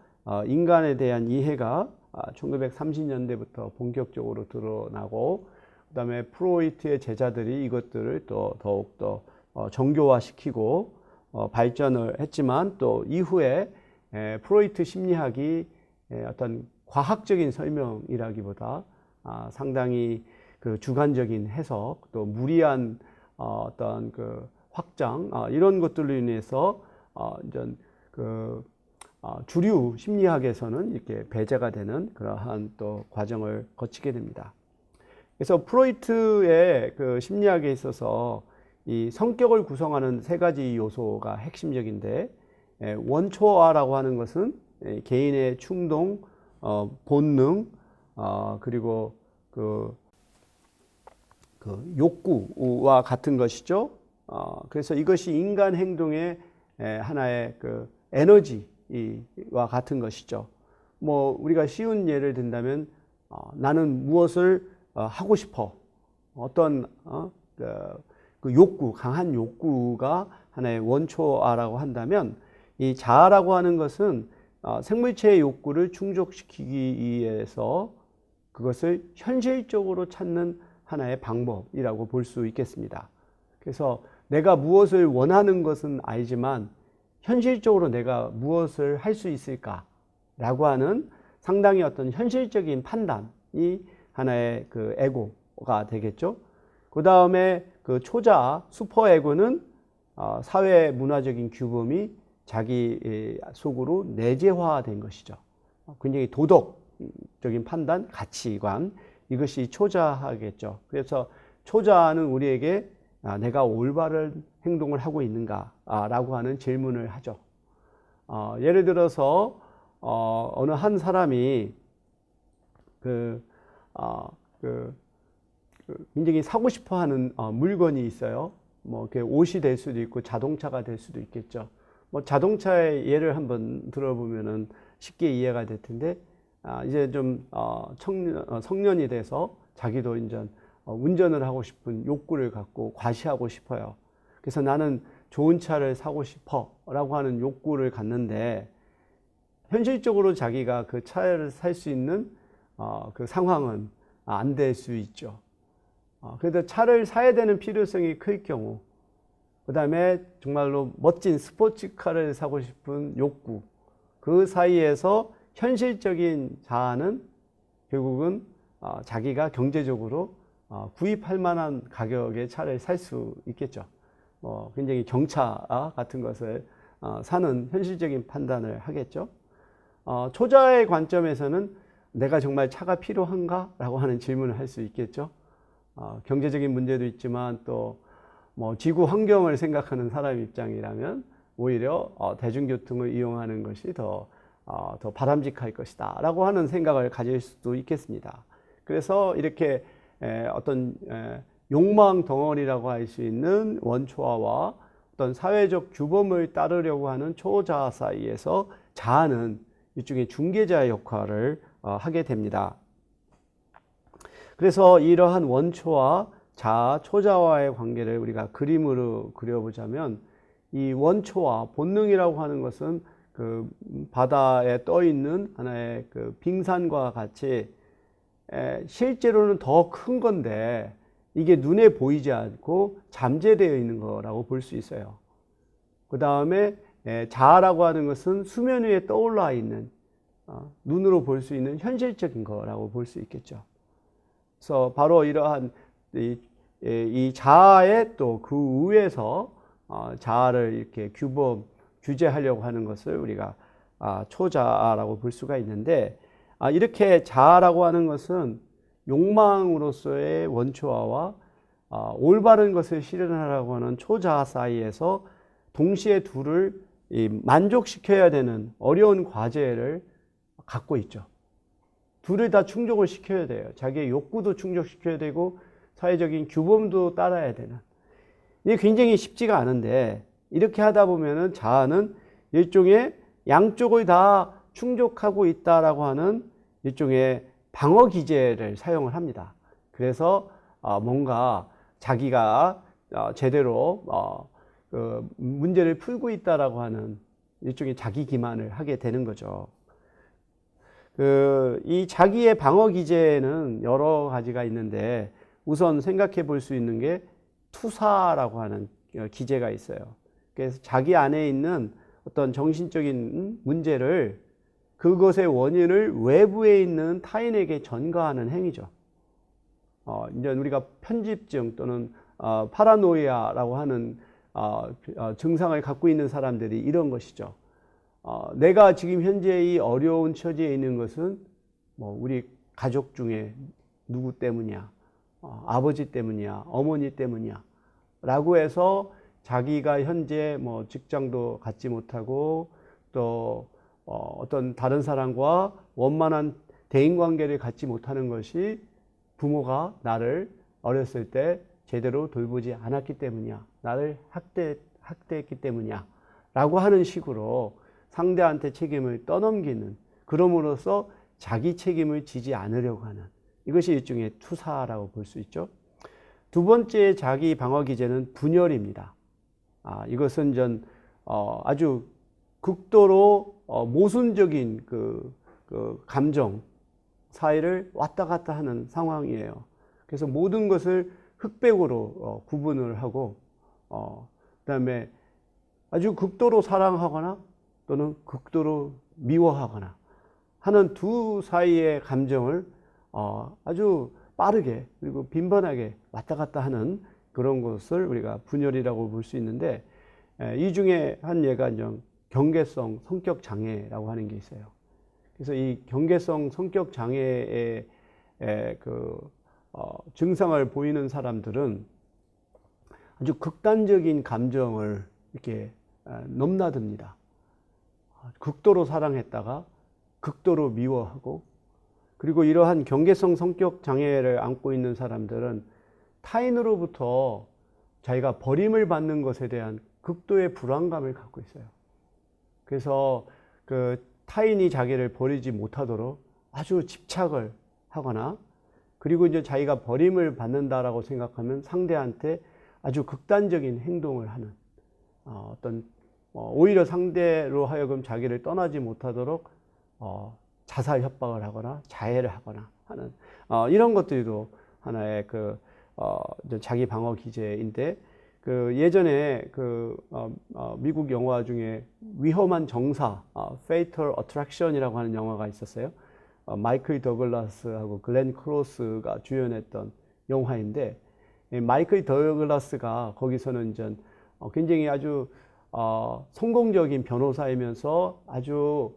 인간에 대한 이해가 1930년대부터 본격적으로 드러나고, 그 다음에 프로이트의 제자들이 이것들을 또 더욱더 정교화시키고 발전을 했지만, 또 이후에 프로이트 심리학이 어떤 과학적인 설명이라기보다 상당히 그 주관적인 해석, 또 무리한 어떤 그 확장, 이런 것들로 인해서 주류 심리학에서는 이렇게 배제가 되는 그러한 또 과정을 거치게 됩니다. 그래서 프로이트의 그 심리학에 있어서 이 성격을 구성하는 세 가지 요소가 핵심적인데, 원초화라고 하는 것은 개인의 충동, 본능, 그리고 그 욕구와 같은 것이죠. 그래서 이것이 인간 행동의 하나의 그 에너지와 같은 것이죠. 우리가 쉬운 예를 든다면, 나는 무엇을 하고 싶어. 어떤 그 욕구, 강한 욕구가 하나의 원초아라고 한다면, 이 자아라고 하는 것은 생물체의 욕구를 충족시키기 위해서 그것을 현실적으로 찾는 하나의 방법이라고 볼 수 있겠습니다. 그래서 내가 무엇을 원하는 것은 알지만 현실적으로 내가 무엇을 할 수 있을까라고 하는 상당히 어떤 현실적인 판단이 하나의 그 에고가 되겠죠. 그 다음에 그 초자, 슈퍼에고는 사회 문화적인 규범이 자기 속으로 내재화된 것이죠. 굉장히 도덕적인 판단, 가치관, 이것이 초자하겠죠. 그래서 초자는 우리에게 내가 올바른 행동을 하고 있는가 라고 하는 질문을 하죠. 예를 들어서 어느 한 사람이 굉장히 사고 싶어 하는 물건이 있어요. 뭐 옷이 될 수도 있고 자동차가 될 수도 있겠죠. 뭐 자동차의 예를 한번 들어보면은 쉽게 이해가 될 텐데, 이제 좀 성년이 돼서 자기도 이제 운전을 하고 싶은 욕구를 갖고 과시하고 싶어요. 그래서 나는 좋은 차를 사고 싶어 라고 하는 욕구를 갖는데, 현실적으로 자기가 그 차를 살 수 있는 그 상황은 안 될 수 있죠. 그래도 차를 사야 되는 필요성이 클 경우, 그 다음에 정말로 멋진 스포츠카를 사고 싶은 욕구, 그 사이에서 현실적인 자아는 결국은 자기가 경제적으로 구입할 만한 가격의 차를 살 수 있겠죠. 굉장히 경차 같은 것을 사는 현실적인 판단을 하겠죠. 초자의 관점에서는 내가 정말 차가 필요한가? 라고 하는 질문을 할 수 있겠죠. 경제적인 문제도 있지만 또 뭐 지구 환경을 생각하는 사람 입장이라면 오히려 대중교통을 이용하는 것이 더 바람직할 것이다 라고 하는 생각을 가질 수도 있겠습니다. 그래서 이렇게 어떤 욕망 덩어리라고 할 수 있는 원초아와 어떤 사회적 규범을 따르려고 하는 초자아 사이에서 자아는 일종의 중개자의 역할을 하게 됩니다. 그래서 이러한 원초와 자아, 초자와의 관계를 우리가 그림으로 그려보자면, 이 원초와 본능이라고 하는 것은 그 바다에 떠 있는 하나의 그 빙산과 같이 실제로는 더 큰 건데 이게 눈에 보이지 않고 잠재되어 있는 거라고 볼 수 있어요. 그 다음에 자아라고 하는 것은 수면 위에 떠올라 있는, 눈으로 볼 수 있는 현실적인 거라고 볼 수 있겠죠. 그래서 바로 이러한 이 자아의 또 그 위에서 자아를 이렇게 규제하려고 하는 것을 우리가 초자아라고 볼 수가 있는데, 이렇게 자아라고 하는 것은 욕망으로서의 원초아와 올바른 것을 실현하라고 하는 초자아 사이에서 동시에 둘을 만족시켜야 되는 어려운 과제를 갖고 있죠. 둘을 다 충족을 시켜야 돼요. 자기의 욕구도 충족시켜야 되고 사회적인 규범도 따라야 되는. 이게 굉장히 쉽지가 않은데, 이렇게 하다 보면은 자아는 일종의 양쪽을 다 충족하고 있다라고 하는 일종의 방어 기제를 사용을 합니다. 그래서 뭔가 자기가 제대로 그 문제를 풀고 있다라고 하는 일종의 자기 기만을 하게 되는 거죠. 이 자기의 방어 기제는 여러 가지가 있는데, 우선 생각해 볼 수 있는 게 투사라고 하는 기제가 있어요. 그래서 자기 안에 있는 어떤 정신적인 문제를, 그것의 원인을 외부에 있는 타인에게 전가하는 행위죠. 이제 우리가 편집증 또는 파라노이아라고 하는 증상을 갖고 있는 사람들이 이런 것이죠. 내가 지금 현재 이 어려운 처지에 있는 것은 뭐 우리 가족 중에 누구 때문이야, 아버지 때문이야, 어머니 때문이야 라고 해서 자기가 현재 뭐 직장도 갖지 못하고 또 어떤 다른 사람과 원만한 대인관계를 갖지 못하는 것이 부모가 나를 어렸을 때 제대로 돌보지 않았기 때문이야, 나를 학대했기 때문이야 라고 하는 식으로 상대한테 책임을 떠넘기는, 그럼으로써 자기 책임을 지지 않으려고 하는, 이것이 일종의 투사라고 볼 수 있죠. 두 번째 자기 방어 기제는 분열입니다. 이것은 아주 극도로 모순적인 그 감정 사이를 왔다 갔다 하는 상황이에요. 그래서 모든 것을 흑백으로 구분을 하고, 그다음에 아주 극도로 사랑하거나 또는 극도로 미워하거나 하는 두 사이의 감정을 아주 빠르게 그리고 빈번하게 왔다 갔다 하는 그런 것을 우리가 분열이라고 볼 수 있는데, 이 중에 한 예가 경계성 성격 장애라고 하는 게 있어요. 그래서 이 경계성 성격 장애의 증상을 보이는 사람들은 아주 극단적인 감정을 이렇게 넘나듭니다. 극도로 사랑했다가 극도로 미워하고, 그리고 이러한 경계성 성격 장애를 안고 있는 사람들은 타인으로부터 자기가 버림을 받는 것에 대한 극도의 불안감을 갖고 있어요. 그래서 그 타인이 자기를 버리지 못하도록 아주 집착을 하거나, 그리고 이제 자기가 버림을 받는다라고 생각하면 상대한테 아주 극단적인 행동을 하는, 오히려 상대로 하여금 자기를 떠나지 못하도록 자살 협박을 하거나 자해를 하거나 하는 이런 것들도 하나의 자기 방어 기제인데, 예전에 미국 영화 중에 위험한 정사, Fatal Attraction이라고 하는 영화가 있었어요. 마이클 더글라스하고 글렌 클로스가 주연했던 영화인데, 마이클 더글라스가 거기서는 이제 굉장히 아주 성공적인 변호사이면서 아주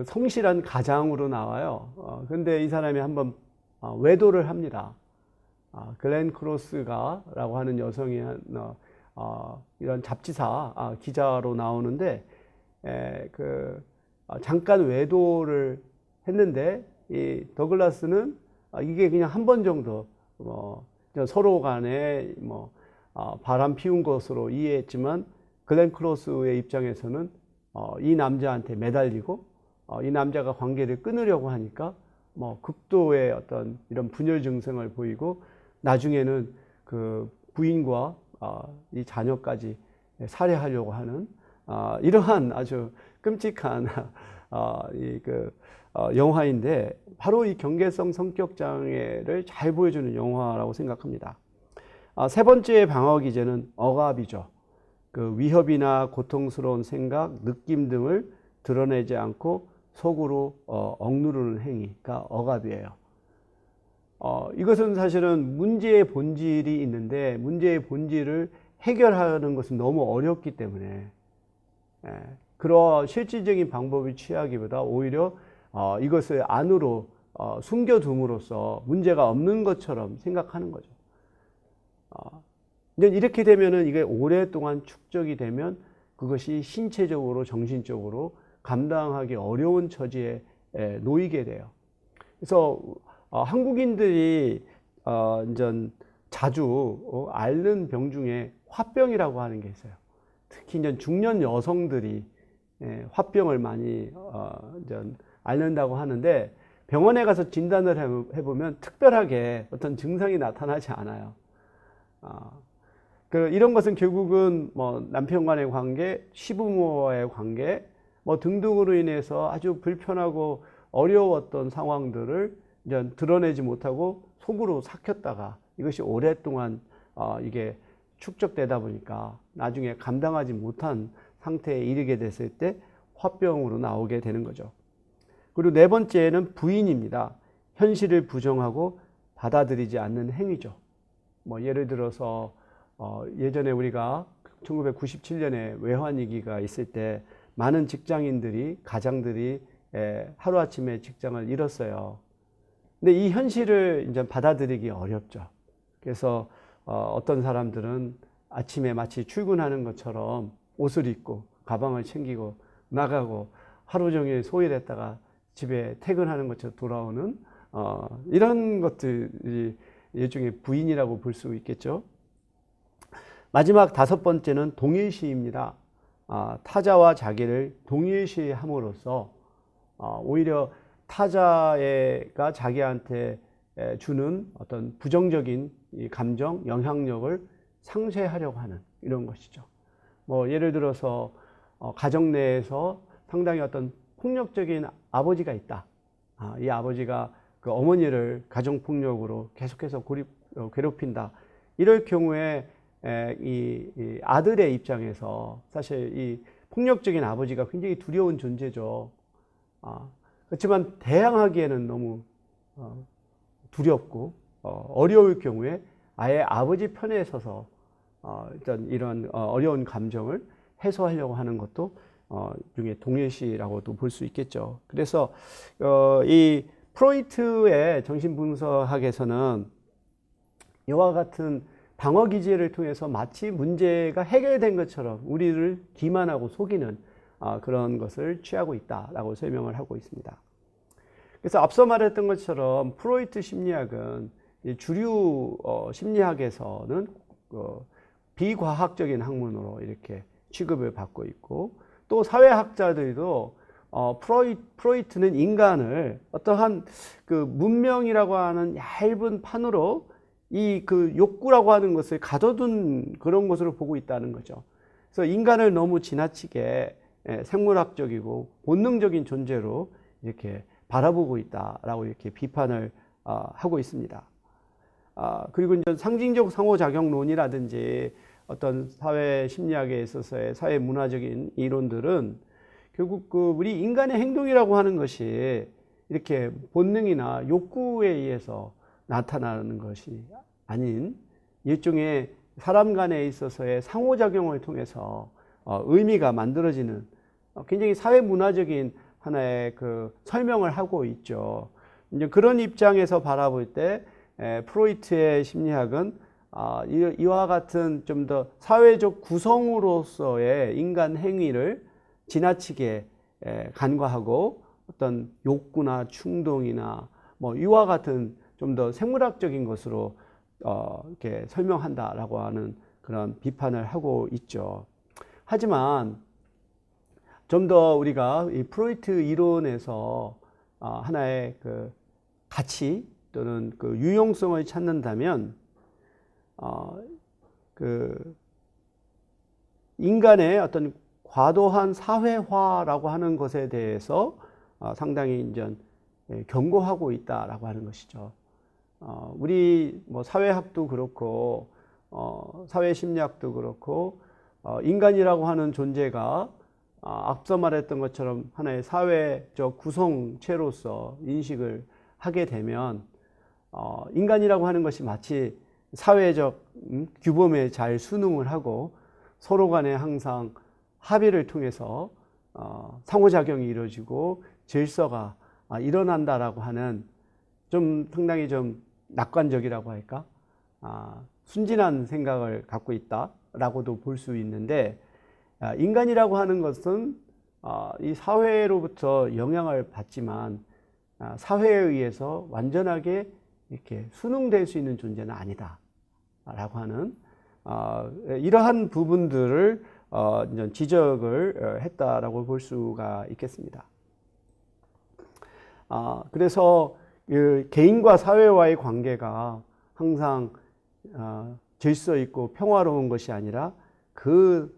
성실한 가장으로 나와요. 근데 이 사람이 한번 외도를 합니다. 글렌 클로스가라고 하는 여성이 이런 잡지사 기자로 나오는데, 잠깐 외도를 했는데 이 더글라스는 이게 그냥 한 번 정도 서로 간에 바람 피운 것으로 이해했지만, 글렌 클로스의 입장에서는 이 남자한테 매달리고 이 남자가 관계를 끊으려고 하니까 극도의 어떤 이런 분열 증상을 보이고, 나중에는 그 부인과 이 자녀까지 살해하려고 하는 이러한 아주 끔찍한 영화인데, 바로 이 경계성 성격 장애를 잘 보여주는 영화라고 생각합니다. 세 번째 방어 기제는 억압이죠. 위협이나 고통스러운 생각, 느낌 등을 드러내지 않고 속으로 억누르는 행위가 억압이에요. 이것은 사실은 문제의 본질이 있는데, 문제의 본질을 해결하는 것은 너무 어렵기 때문에 그런 실질적인 방법을 취하기보다 오히려 이것을 안으로 숨겨둠으로써 문제가 없는 것처럼 생각하는 거죠. 이렇게 되면은 이게 오랫동안 축적이 되면 그것이 신체적으로 정신적으로 감당하기 어려운 처지에 놓이게 돼요. 그래서 한국인들이 이제 자주 앓는 병 중에 화병이라고 하는 게 있어요. 특히 이제 중년 여성들이 화병을 많이 앓는다고 하는데, 병원에 가서 진단을 해보면 특별하게 어떤 증상이 나타나지 않아요. 이런 것은 결국은 남편과의 관계, 시부모와의 관계 등등으로 인해서 아주 불편하고 어려웠던 상황들을 이제 드러내지 못하고 속으로 삭혔다가 이것이 오랫동안 이게 축적되다 보니까 나중에 감당하지 못한 상태에 이르게 됐을 때 화병으로 나오게 되는 거죠. 그리고 네 번째는 부인입니다. 현실을 부정하고 받아들이지 않는 행위죠. 예를 들어서 예전에 우리가 1997년에 외환위기가 있을 때 많은 직장인들이, 가장들이 하루아침에 직장을 잃었어요. 근데 이 현실을 이제 받아들이기 어렵죠. 그래서 어떤 사람들은 아침에 마치 출근하는 것처럼 옷을 입고 가방을 챙기고 나가고 하루 종일 소일했다가 집에 퇴근하는 것처럼 돌아오는 이런 것들이 일종의 부인이라고 볼 수 있겠죠. 마지막 다섯 번째는 동일시입니다. 타자와 자기를 동일시함으로써 오히려 타자가 자기한테 주는 어떤 부정적인 감정, 영향력을 상쇄하려고 하는 이런 것이죠. 예를 들어서 가정 내에서 상당히 어떤 폭력적인 아버지가 있다. 이 아버지가 그 어머니를 가정폭력으로 계속해서 괴롭힌다. 이럴 경우에 이 아들의 입장에서 사실 이 폭력적인 아버지가 굉장히 두려운 존재죠. 그렇지만 대항하기에는 너무 두렵고 어려울 경우에 아예 아버지 편에 서서 이런 어려운 감정을 해소하려고 하는 것도 중에 동일시라고도 볼 수 있겠죠. 그래서 이 프로이트의 정신분석학에서는 이와 같은 방어 기제를 통해서 마치 문제가 해결된 것처럼 우리를 기만하고 속이는 그런 것을 취하고 있다라고 설명을 하고 있습니다. 그래서 앞서 말했던 것처럼 프로이트 심리학은 주류 심리학에서는 비과학적인 학문으로 이렇게 취급을 받고 있고, 또 사회학자들도 프로이트는 인간을 어떠한 그 문명이라고 하는 얇은 판으로 이 그 욕구라고 하는 것을 가둬둔 그런 것으로 보고 있다는 거죠. 그래서 인간을 너무 지나치게 생물학적이고 본능적인 존재로 이렇게 바라보고 있다라고 이렇게 비판을 하고 있습니다. 그리고 이제 상징적 상호작용론이라든지 어떤 사회 심리학에 있어서의 사회 문화적인 이론들은 결국 우리 인간의 행동이라고 하는 것이 이렇게 본능이나 욕구에 의해서 나타나는 것이 아닌 일종의 사람 간에 있어서의 상호작용을 통해서 의미가 만들어지는 굉장히 사회 문화적인 하나의 그 설명을 하고 있죠. 이제 그런 입장에서 바라볼 때 프로이트의 심리학은 이와 같은 좀 더 사회적 구성으로서의 인간 행위를 지나치게 간과하고 어떤 욕구나 충동이나 뭐 이와 같은 좀 더 생물학적인 것으로 이렇게 설명한다라고 하는 그런 비판을 하고 있죠. 하지만 좀 더 우리가 이 프로이트 이론에서 하나의 그 가치 또는 그 유용성을 찾는다면 그 인간의 어떤 과도한 사회화라고 하는 것에 대해서 상당히 이제 경고하고 있다라고 하는 것이죠. 우리 뭐 사회학도 그렇고 사회심리학도 그렇고 인간이라고 하는 존재가 앞서 말했던 것처럼 하나의 사회적 구성체로서 인식을 하게 되면 인간이라고 하는 것이 마치 사회적 규범에 잘 순응을 하고 서로 간에 항상 합의를 통해서 상호작용이 이루어지고 질서가 일어난다라고 하는 좀 상당히 좀 낙관적이라고 할까? 순진한 생각을 갖고 있다라고도 볼 수 있는데, 인간이라고 하는 것은 이 사회로부터 영향을 받지만 사회에 의해서 완전하게 이렇게 순응될 수 있는 존재는 아니다라고 하는 이러한 부분들을 지적을 했다라고 볼 수가 있겠습니다. 그래서 그 개인과 사회와의 관계가 항상 질서 있고 평화로운 것이 아니라 그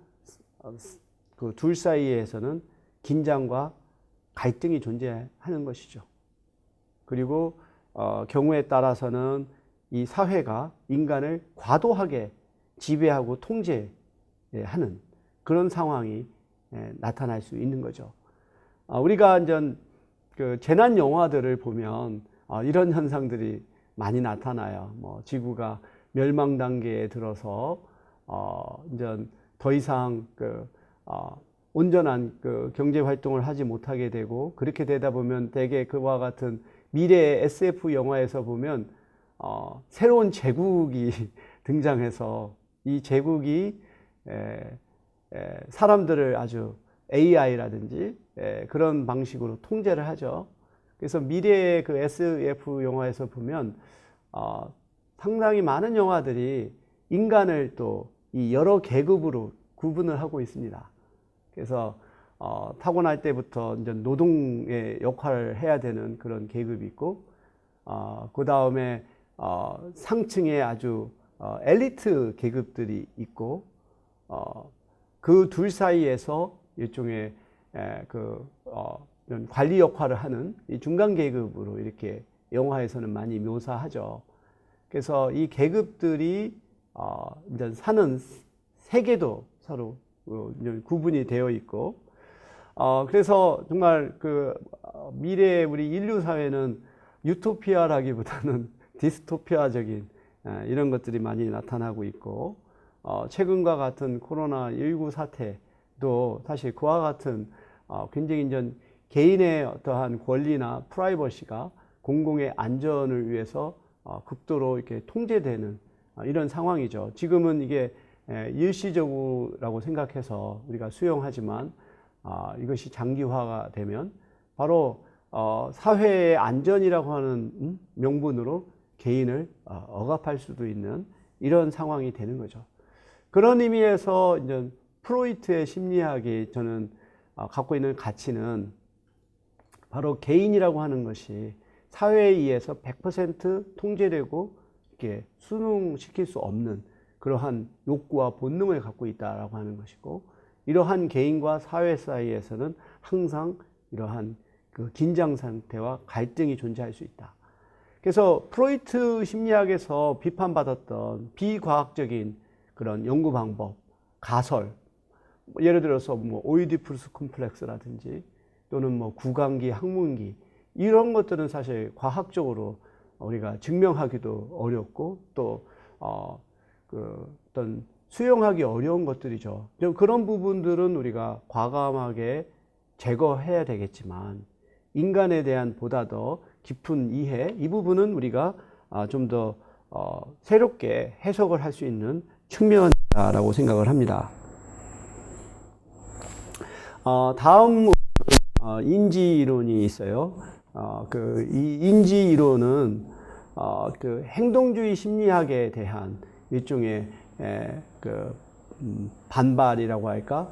둘 사이에서는 긴장과 갈등이 존재하는 것이죠. 그리고 경우에 따라서는 이 사회가 인간을 과도하게 지배하고 통제하는 그런 상황이 나타날 수 있는 거죠. 우리가 이제 그 재난 영화들을 보면 이런 현상들이 많이 나타나요. 뭐 지구가 멸망 단계에 들어서 이제 더 이상 온전한 경제 활동을 하지 못하게 되고, 그렇게 되다 보면 대개 그와 같은 미래 SF 영화에서 보면 새로운 제국이 등장해서 이 제국이 사람들을 아주 AI라든지 그런 방식으로 통제를 하죠. 그래서 미래의 그 SF 영화에서 보면 상당히 많은 영화들이 인간을 또 이 여러 계급으로 구분을 하고 있습니다. 그래서 타고날 때부터 이제 노동의 역할을 해야 되는 그런 계급이 있고, 그 다음에 상층의 아주 엘리트 계급들이 있고, 그 둘 사이에서 일종의 관리 역할을 하는 이 중간 계급으로 이렇게 영화에서는 많이 묘사하죠. 그래서 이 계급들이 이제 사는 세계도 서로 구분이 되어 있고, 그래서 정말 미래의 우리 인류 사회는 유토피아라기보다는 디스토피아적인 이런 것들이 많이 나타나고 있고, 최근과 같은 코로나19 사태 도 사실 그와 같은 굉장히 이제 개인의 어떠한 권리나 프라이버시가 공공의 안전을 위해서 극도로 이렇게 통제되는 이런 상황이죠. 지금은 이게 일시적이라고 생각해서 우리가 수용하지만 이것이 장기화가 되면 바로 사회의 안전이라고 하는 명분으로 개인을 억압할 수도 있는 이런 상황이 되는 거죠. 그런 의미에서 이제 프로이트의 심리학이 저는 갖고 있는 가치는 바로 개인이라고 하는 것이 사회에 의해서 100% 통제되고 이렇게 순응시킬 수 없는 그러한 욕구와 본능을 갖고 있다라고 하는 것이고, 이러한 개인과 사회 사이에서는 항상 이러한 그 긴장 상태와 갈등이 존재할 수 있다. 그래서 프로이트 심리학에서 비판받았던 비과학적인 그런 연구 방법, 가설, 예를 들어서 뭐 오이디푸스 콤플렉스라든지 또는 뭐 구강기, 항문기, 이런 것들은 사실 과학적으로 우리가 증명하기도 어렵고 또 어떤 수용하기 어려운 것들이죠. 그런 부분들은 우리가 과감하게 제거해야 되겠지만, 인간에 대한 보다 더 깊은 이해, 이 부분은 우리가 좀 더 새롭게 해석을 할 수 있는 측면이라고 생각을 합니다. 다음 인지 이론이 있어요. 이 인지 이론은 그 행동주의 심리학에 대한 일종의 반발이라고 할까?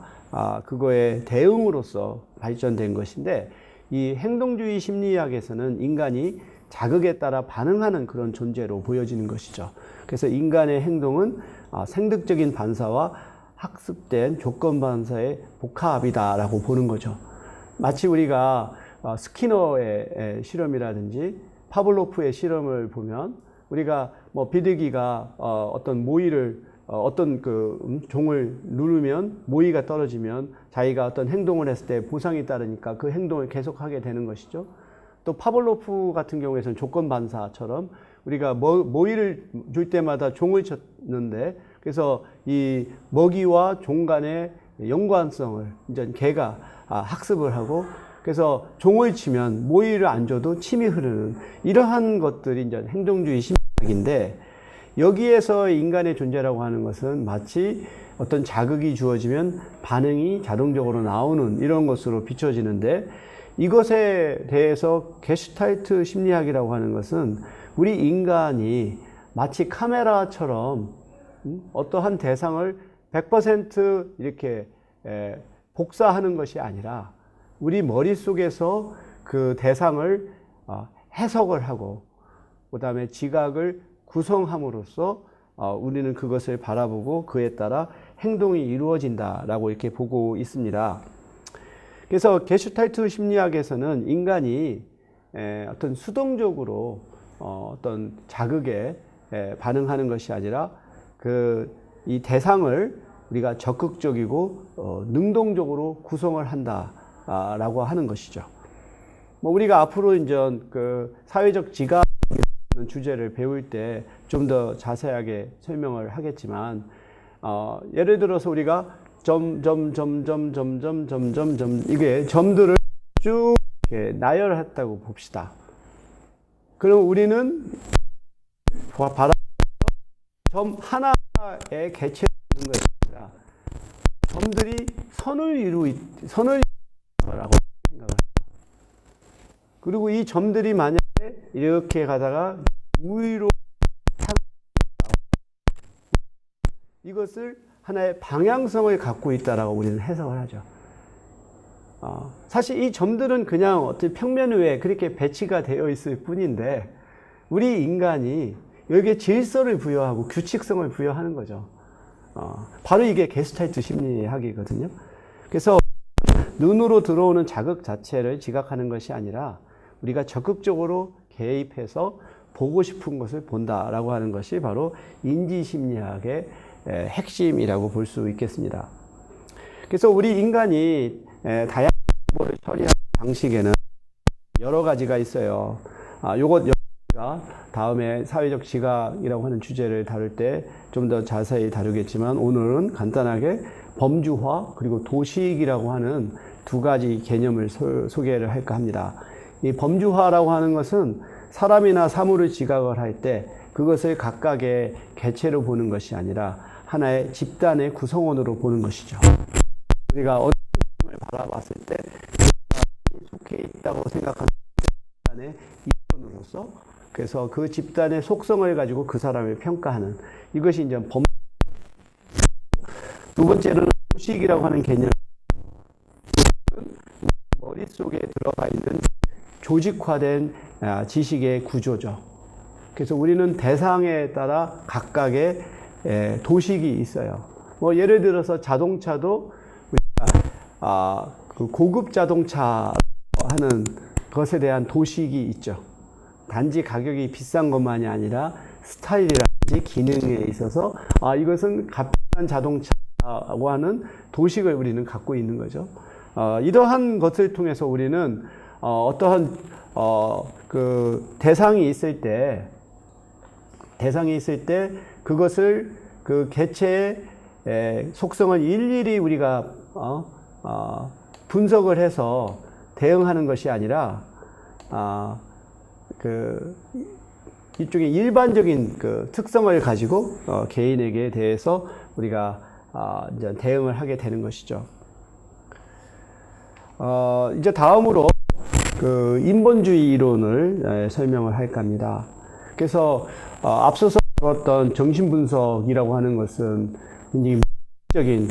그거에 대응으로서 발전된 것인데, 이 행동주의 심리학에서는 인간이 자극에 따라 반응하는 그런 존재로 보여지는 것이죠. 그래서 인간의 행동은 생득적인 반사와 학습된 조건 반사의 복합이다라고 보는 거죠. 마치 우리가 스키너의 실험이라든지 파블로프의 실험을 보면, 우리가 뭐 비둘기가 어떤 모이를 어떤 종을 누르면 모이가 떨어지면 자기가 어떤 행동을 했을 때 보상이 따르니까 그 행동을 계속하게 되는 것이죠. 또 파블로프 같은 경우에는 조건 반사처럼 우리가 모이를 줄 때마다 종을 쳤는데, 그래서 이 먹이와 종 간의 연관성을 이제 개가 학습을 하고, 그래서 종을 치면 모이를 안 줘도 침이 흐르는 이러한 것들이 이제 행동주의 심리학인데, 여기에서 인간의 존재라고 하는 것은 마치 어떤 자극이 주어지면 반응이 자동적으로 나오는 이런 것으로 비춰지는데, 이것에 대해서 게슈탈트 심리학이라고 하는 것은 우리 인간이 마치 카메라처럼 어떠한 대상을 100% 이렇게 복사하는 것이 아니라 우리 머릿속에서 그 대상을 해석을 하고 그 다음에 지각을 구성함으로써 우리는 그것을 바라보고 그에 따라 행동이 이루어진다라고 이렇게 보고 있습니다. 그래서 게슈탈트 심리학에서는 인간이 어떤 수동적으로 어떤 자극에 반응하는 것이 아니라 이 대상을 우리가 적극적이고 능동적으로 구성을 한다라고 하는 것이죠. 뭐 우리가 앞으로 이제 그 사회적 지각 주제를 배울 때 좀 더 자세하게 설명을 하겠지만, 예를 들어서 우리가 이게 점들을 쭉 이렇게 나열했다고 봅시다. 그럼 우리는 점 하나의 개체가 있는 것입니다. 점들이 선을 이루라고 생각을 합니다. 그리고 이 점들이 만약에 이렇게 가다가 위로 이것을 하나의 방향성을 갖고 있다라고 우리는 해석을 하죠. 사실 이 점들은 그냥 어떤 평면 위에 그렇게 배치가 되어 있을 뿐인데, 우리 인간이 여기에 질서를 부여하고 규칙성을 부여하는 거죠. 바로 이게 게슈탈트 심리학이거든요. 그래서 눈으로 들어오는 자극 자체를 지각하는 것이 아니라 우리가 적극적으로 개입해서 보고 싶은 것을 본다라고 하는 것이 바로 인지심리학의 핵심이라고 볼 수 있겠습니다. 그래서 우리 인간이 다양한 정보를 처리하는 방식에는 여러 가지가 있어요. 요것 우리가 다음에 사회적 지각이라고 하는 주제를 다룰 때 좀 더 자세히 다루겠지만, 오늘은 간단하게 범주화 그리고 도식이라고 하는 두 가지 개념을 소개를 할까 합니다. 이 범주화라고 하는 것은 사람이나 사물을 지각을 할 때 그것을 각각의 개체로 보는 것이 아니라 하나의 집단의 구성원으로 보는 것이죠. 우리가 어떤 사람을 바라봤을 때 속해 있다고 생각하는 집단의 일원으로서 그래서 그 집단의 속성을 가지고 그 사람을 평가하는 이것이 이제 범. 두 번째로는 도식이라고 하는 개념. 머릿속에 들어가 있는 조직화된 지식의 구조죠. 그래서 우리는 대상에 따라 각각의 도식이 있어요. 뭐 예를 들어서 자동차도 우리가 그 고급 자동차 하는 것에 대한 도식이 있죠. 단지 가격이 비싼 것만이 아니라 스타일이라든지 기능에 있어서 이것은 값비싼 자동차라고 하는 도식을 우리는 갖고 있는 거죠. 이러한 것을 통해서 우리는 어떠한 그 대상이 있을 때 그것을 그 개체의 속성을 일일이 우리가 분석을 해서 대응하는 것이 아니라 그 이쪽에 일반적인 그 특성을 가지고 개인에게 대해서 우리가 이제 대응을 하게 되는 것이죠. 이제 다음으로 그 인본주의 이론을 설명을 할까 합니다. 그래서 앞서서 배웠던 정신분석이라고 하는 것은 굉장히 물리적인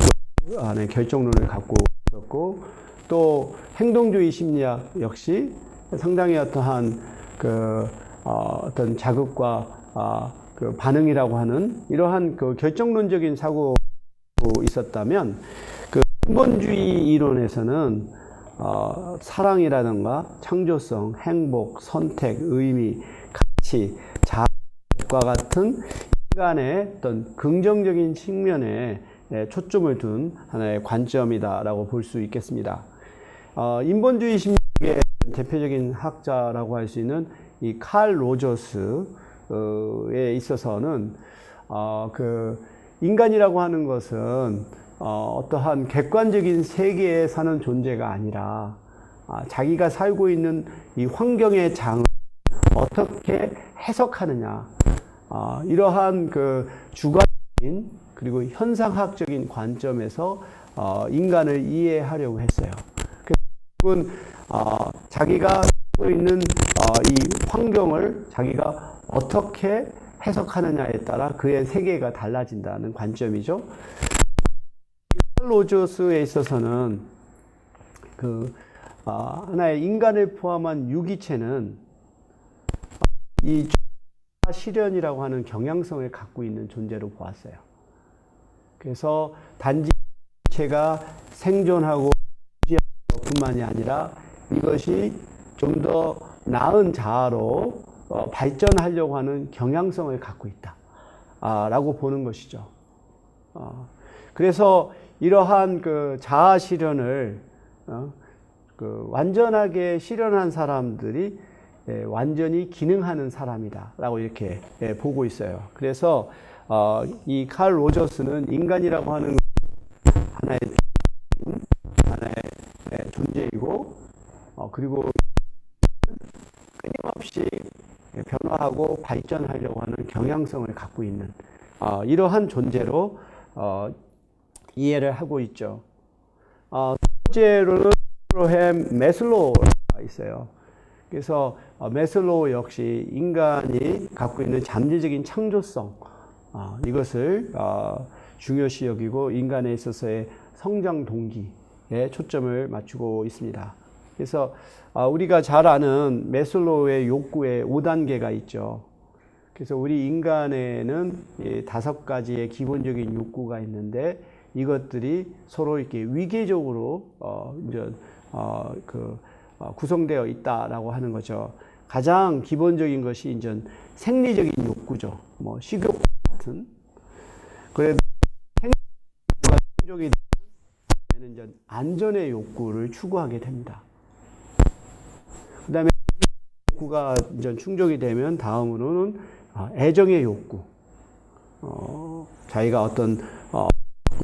안에 결정론을 갖고 있었고 또 행동주의 심리학 역시 상당히 어떠한 그 어떤 자극과 그 반응이라고 하는 이러한 그 결정론적인 사고가 있었다면 그 인본주의 이론에서는 사랑이라든가 창조성, 행복, 선택, 의미, 가치, 자아과 같은 인간의 어떤 긍정적인 측면에 초점을 둔 하나의 관점이다라고 볼 수 있겠습니다. 인본주의 심리학의 대표적인 학자라고 할 수 있는 이 칼 로저스에 있어서는 그 인간이라고 하는 것은 어떠한 객관적인 세계에 사는 존재가 아니라 자기가 살고 있는 이 환경의 장을 어떻게 해석하느냐 이러한 그 주관적인 그리고 현상학적인 관점에서 인간을 이해하려고 했어요. 그래서 자기가 살고 있는 이 환경을 자기가 어떻게 해석하느냐에 따라 그의 세계가 달라진다는 관점이죠. 칼 로저스에 있어서는 그 하나의 인간을 포함한 유기체는 이 실현이라고 하는 경향성을 갖고 있는 존재로 보았어요. 그래서 단지 유기체가 생존하고 유지하는 것뿐만이 아니라 이것이 좀 더 나은 자아로 발전하려고 하는 경향성을 갖고 있다. 라고 보는 것이죠. 그래서 이러한 그 자아 실현을 그 완전하게 실현한 사람들이 완전히 기능하는 사람이다라고 이렇게 보고 있어요. 그래서 이 칼 로저스는 인간이라고 하는 하나의 존재이고 그리고 끊임없이 변화하고 발전하려고 하는 경향성을 갖고 있는 이러한 존재로 이해를 하고 있죠. 두 번째로는 에브라햄 매슬로우가 있어요. 그래서 매슬로우 역시 인간이 갖고 있는 잠재적인 창조성 이것을 중요시 여기고 인간에 있어서의 성장 동기에 초점을 맞추고 있습니다. 그래서 우리가 잘 아는 매슬로우의 욕구의 5단계가 있죠. 그래서 우리 인간에는 5가지의 기본적인 욕구가 있는데 이것들이 서로 이렇게 위계적으로 구성되어 있다라고 하는 거죠. 가장 기본적인 것이 이제 생리적인 욕구죠. 뭐 식욕 같은. 그래도 생리가 충족이 되면 이제 안전의 욕구를 추구하게 됩니다. 그다음에 욕구가 이제 충족이 되면 다음으로는 애정의 욕구. 자기가 어떤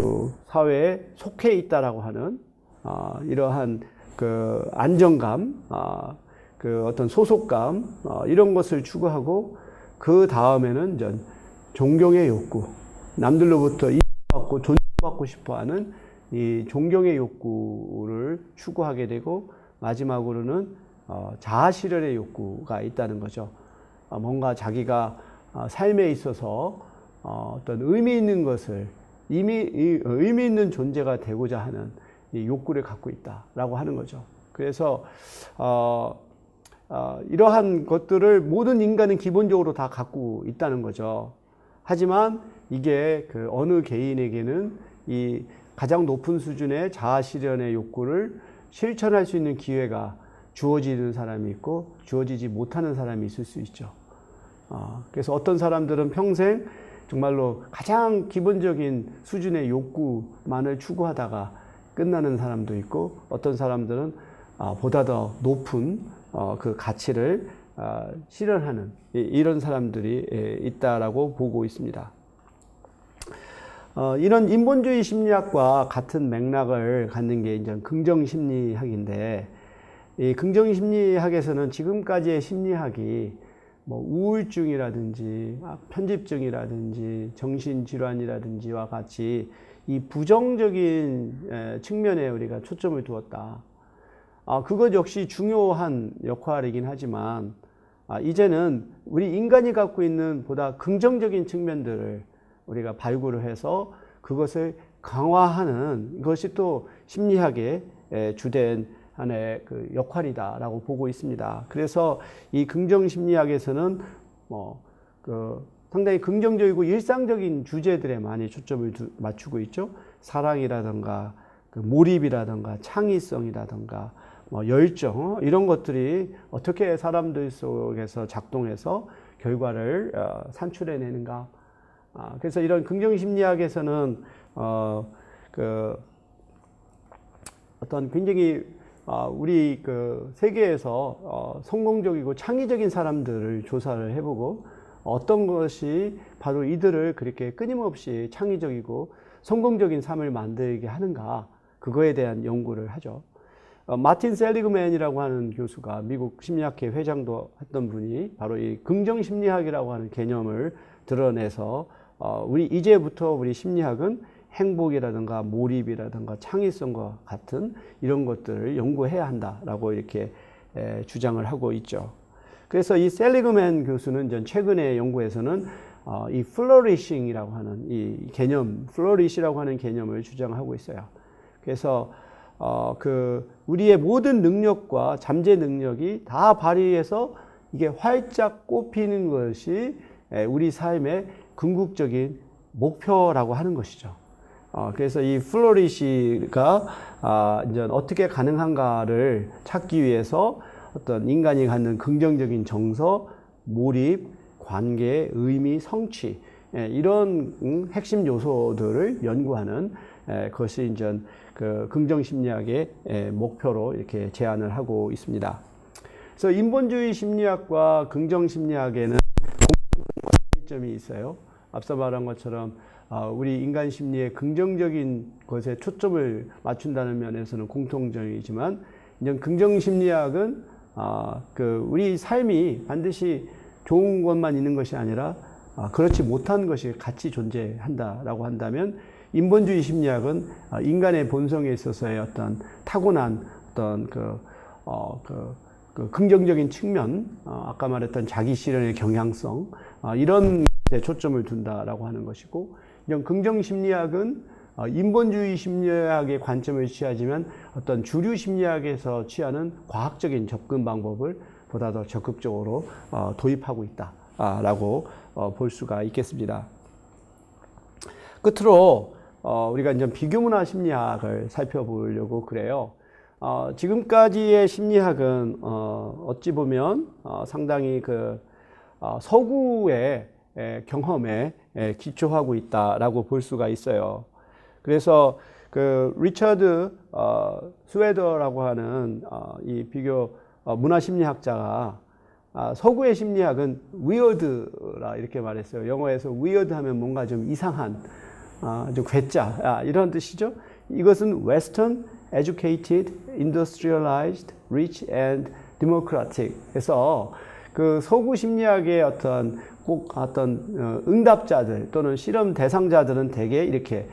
그 사회에 속해 있다라고 하는 이러한 그 안정감, 그 어떤 소속감 이런 것을 추구하고 그 다음에는 이제 존경의 욕구, 남들로부터 인정받고 존중받고 싶어하는 이 존경의 욕구를 추구하게 되고 마지막으로는 자아 실현의 욕구가 있다는 거죠. 뭔가 자기가 삶에 있어서 어떤 의미 있는 것을 의미 있는 존재가 되고자 하는 이 욕구를 갖고 있다라고 하는 거죠. 그래서 이러한 것들을 모든 인간은 기본적으로 다 갖고 있다는 거죠. 하지만 이게 그 어느 개인에게는 이 가장 높은 수준의 자아 실현의 욕구를 실천할 수 있는 기회가 주어지는 사람이 있고 주어지지 못하는 사람이 있을 수 있죠. 그래서 어떤 사람들은 평생 정말로 가장 기본적인 수준의 욕구만을 추구하다가 끝나는 사람도 있고 어떤 사람들은 보다 더 높은 그 가치를 실현하는 이런 사람들이 있다라고 보고 있습니다. 이런 인본주의 심리학과 같은 맥락을 갖는 게 이제 긍정심리학인데, 이 긍정심리학에서는 지금까지의 심리학이 뭐 우울증이라든지 편집증이라든지 정신질환이라든지와 같이 이 부정적인 측면에 우리가 초점을 두었다. 그것 역시 중요한 역할이긴 하지만 이제는 우리 인간이 갖고 있는 보다 긍정적인 측면들을 우리가 발굴을 해서 그것을 강화하는 것이 또 심리학의 주된 하나의 그 역할이다라고 보고 있습니다. 그래서 이 긍정심리학에서는 상당히 긍정적이고 일상적인 주제들에 많이 초점을 맞추고 있죠. 사랑이라든가 그 몰입이라든가 창의성이라든가 열정 이런 것들이 어떻게 사람들 속에서 작동해서 결과를 산출해내는가. 그래서 이런 긍정심리학에서는 어떤 굉장히 우리 그 세계에서 성공적이고 창의적인 사람들을 조사를 해보고 어떤 것이 바로 이들을 그렇게 끊임없이 창의적이고 성공적인 삶을 만들게 하는가, 그거에 대한 연구를 하죠. 마틴 셀리그맨이라고 하는 교수가, 미국 심리학회 회장도 했던 분이 바로 이 긍정심리학이라고 하는 개념을 드러내서 이제부터 우리 심리학은 행복이라든가 몰입이라든가 창의성과 같은 이런 것들을 연구해야 한다라고 이렇게 주장을 하고 있죠. 그래서 이 셀리그맨 교수는 최근의 연구에서는 이 플러리싱이라고 하는 이 개념, 플러리시라고 하는 개념을 주장하고 있어요. 그래서 우리의 모든 능력과 잠재 능력이 다 발휘해서 이게 활짝 꽃피는 것이 우리 삶의 궁극적인 목표라고 하는 것이죠. 그래서 이 플로리시가 이제 어떻게 가능한가를 찾기 위해서 어떤 인간이 갖는 긍정적인 정서, 몰입, 관계, 의미, 성취 이런 핵심 요소들을 연구하는 것이 이제 그 긍정심리학의 목표로 이렇게 제안을 하고 있습니다. 그래서 인본주의 심리학과 긍정심리학에는 공통점이 있어요. 앞서 말한 것처럼 우리 인간 심리의 긍정적인 것에 초점을 맞춘다는 면에서는 공통점이지만, 이제 긍정심리학은 우리 삶이 반드시 좋은 것만 있는 것이 아니라 그렇지 못한 것이 같이 존재한다라고 한다면, 인본주의 심리학은 인간의 본성에 있어서의 어떤 타고난 어떤 긍정적인 측면, 아까 말했던 자기 실현의 경향성 이런 데 초점을 둔다라고 하는 것이고, 긍정 심리학은 인본주의 심리학의 관점을 취하지만 어떤 주류 심리학에서 취하는 과학적인 접근 방법을 보다 더 적극적으로 도입하고 있다라고 볼 수가 있겠습니다. 끝으로 우리가 이제 비교문화 심리학을 살펴보려고 그래요. 지금까지의 심리학은 어찌 보면 상당히 서구의 경험에 기초하고 있다라고 볼 수가 있어요. 그래서 리처드 스웨더라고 하는 이 비교 문화 심리학자가 서구의 심리학은 weird라 이렇게 말했어요. 영어에서 weird 하면 뭔가 좀 이상한 좀 괴짜 이런 뜻이죠. 이것은 Western, Educated, Industrialized, Rich and Democratic. 그래서 그 서구 심리학의 꼭 응답자들 또는 실험 대상자들은 대개 이렇게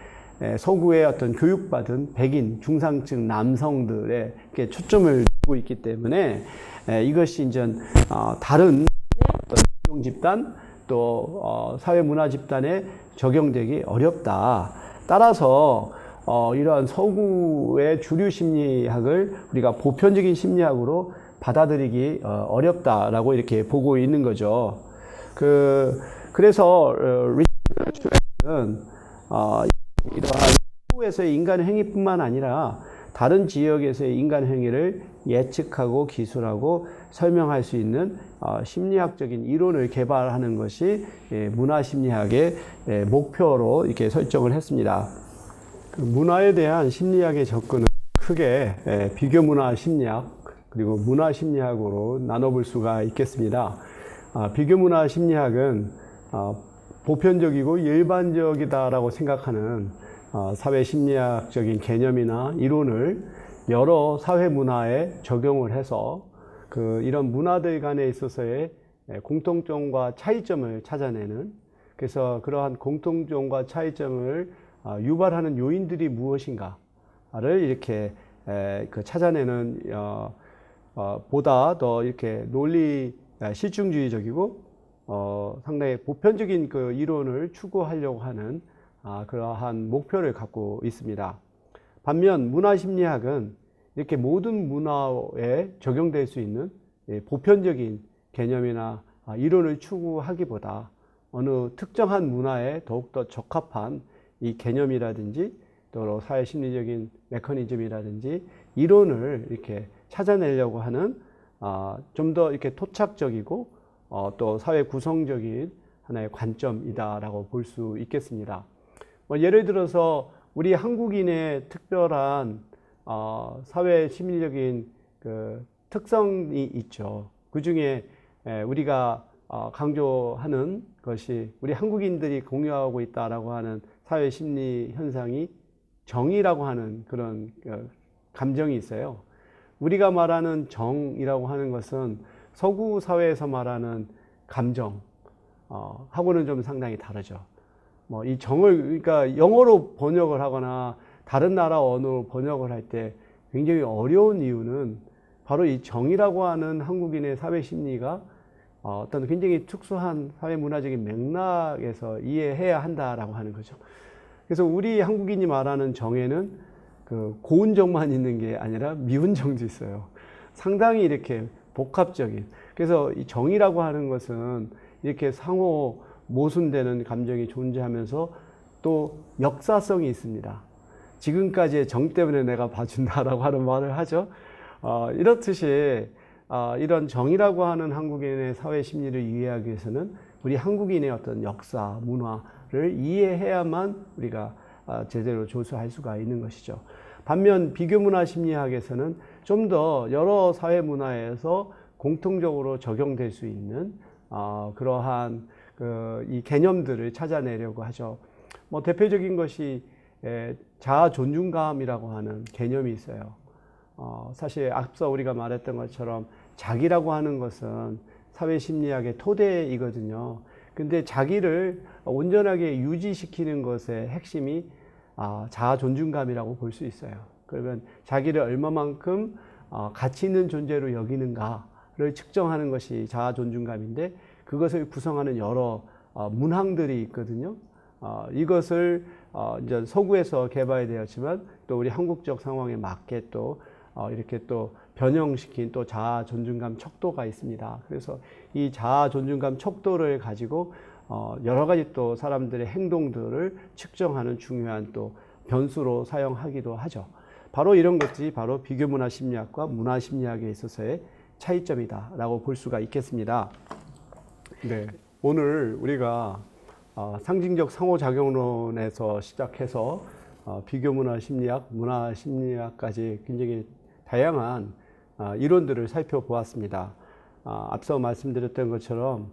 서구의 교육받은 백인 중상층 남성들에 이렇게 초점을 두고 있기 때문에 이것이 이제 다른 이용 집단 또 사회 문화 집단에 적용되기 어렵다. 따라서 이러한 서구의 주류 심리학을 우리가 보편적인 심리학으로 받아들이기 어렵다라고 이렇게 보고 있는 거죠. 그래서 리서치는 이러한 서구에서의 인간 행위뿐만 아니라 다른 지역에서의 인간 행위를 예측하고 기술하고 설명할 수 있는 심리학적인 이론을 개발하는 것이 문화 심리학의 목표로 이렇게 설정을 했습니다. 문화에 대한 심리학의 접근은 크게 비교 문화 심리학 그리고 문화 심리학으로 나눠볼 수가 있겠습니다. 비교 문화 심리학은 보편적이고 일반적이다라고 생각하는 사회 심리학적인 개념이나 이론을 여러 사회 문화에 적용을 해서 이런 문화들 간에 있어서의 공통점과 차이점을 찾아내는, 그래서 그러한 공통점과 차이점을 유발하는 요인들이 무엇인가를 이렇게 찾아내는 보다 더 이렇게 논리 실증주의적이고 상당히 보편적인 그 이론을 추구하려고 하는 그러한 목표를 갖고 있습니다. 반면 문화심리학은 이렇게 모든 문화에 적용될 수 있는 보편적인 개념이나 이론을 추구하기보다 어느 특정한 문화에 더욱더 적합한 이 개념이라든지 또 사회심리적인 메커니즘이라든지 이론을 이렇게 찾아내려고 하는 좀 더 이렇게 토착적이고 또 사회 구성적인 하나의 관점이다라고 볼 수 있겠습니다. 예를 들어서 우리 한국인의 특별한 사회 심리적인 특성이 있죠. 그 중에 우리가 강조하는 것이 우리 한국인들이 공유하고 있다라고 하는 사회 심리 현상이 정이라고 하는 그런 감정이 있어요. 우리가 말하는 정이라고 하는 것은 서구 사회에서 말하는 감정 하고는 좀 상당히 다르죠. 이 정을 그러니까 영어로 번역을 하거나 다른 나라 언어로 번역을 할 때 굉장히 어려운 이유는 바로 이 정이라고 하는 한국인의 사회 심리가 어떤 굉장히 특수한 사회 문화적인 맥락에서 이해해야 한다라고 하는 거죠. 그래서 우리 한국인이 말하는 정에는 고운 정만 있는 게 아니라 미운 정도 있어요. 상당히 이렇게 복합적인. 그래서 이 정이라고 하는 것은 이렇게 상호 모순되는 감정이 존재하면서 또 역사성이 있습니다. 지금까지의 정 때문에 내가 봐준다라고 하는 말을 하죠. 이렇듯이 이런 정이라고 하는 한국인의 사회 심리를 이해하기 위해서는 우리 한국인의 어떤 역사, 문화를 이해해야만 우리가 제대로 조수할 수가 있는 것이죠. 반면 비교문화 심리학에서는 좀 더 여러 사회 문화에서 공통적으로 적용될 수 있는 그러한 이 개념들을 찾아내려고 하죠. 대표적인 것이 자아 존중감이라고 하는 개념이 있어요. 사실 앞서 우리가 말했던 것처럼 자기라고 하는 것은 사회 심리학의 토대이거든요. 근데 자기를 온전하게 유지시키는 것의 핵심이 자아 존중감이라고 볼 수 있어요. 그러면 자기를 얼마만큼 가치 있는 존재로 여기는가를 측정하는 것이 자아 존중감인데 그것을 구성하는 여러 문항들이 있거든요. 이것을 이제 서구에서 개발되었지만 또 우리 한국적 상황에 맞게 또 이렇게 또 변형시킨 또 자아 존중감 척도가 있습니다. 그래서 이 자아 존중감 척도를 가지고 여러 가지 또 사람들의 행동들을 측정하는 중요한 또 변수로 사용하기도 하죠. 바로 이런 것들이 바로 비교문화 심리학과 문화 심리학에 있어서의 차이점이다라고 볼 수가 있겠습니다. 네, 오늘 우리가 상징적 상호작용론에서 시작해서 비교문화 심리학, 문화 심리학까지 굉장히 다양한 이론들을 살펴보았습니다. 앞서 말씀드렸던 것처럼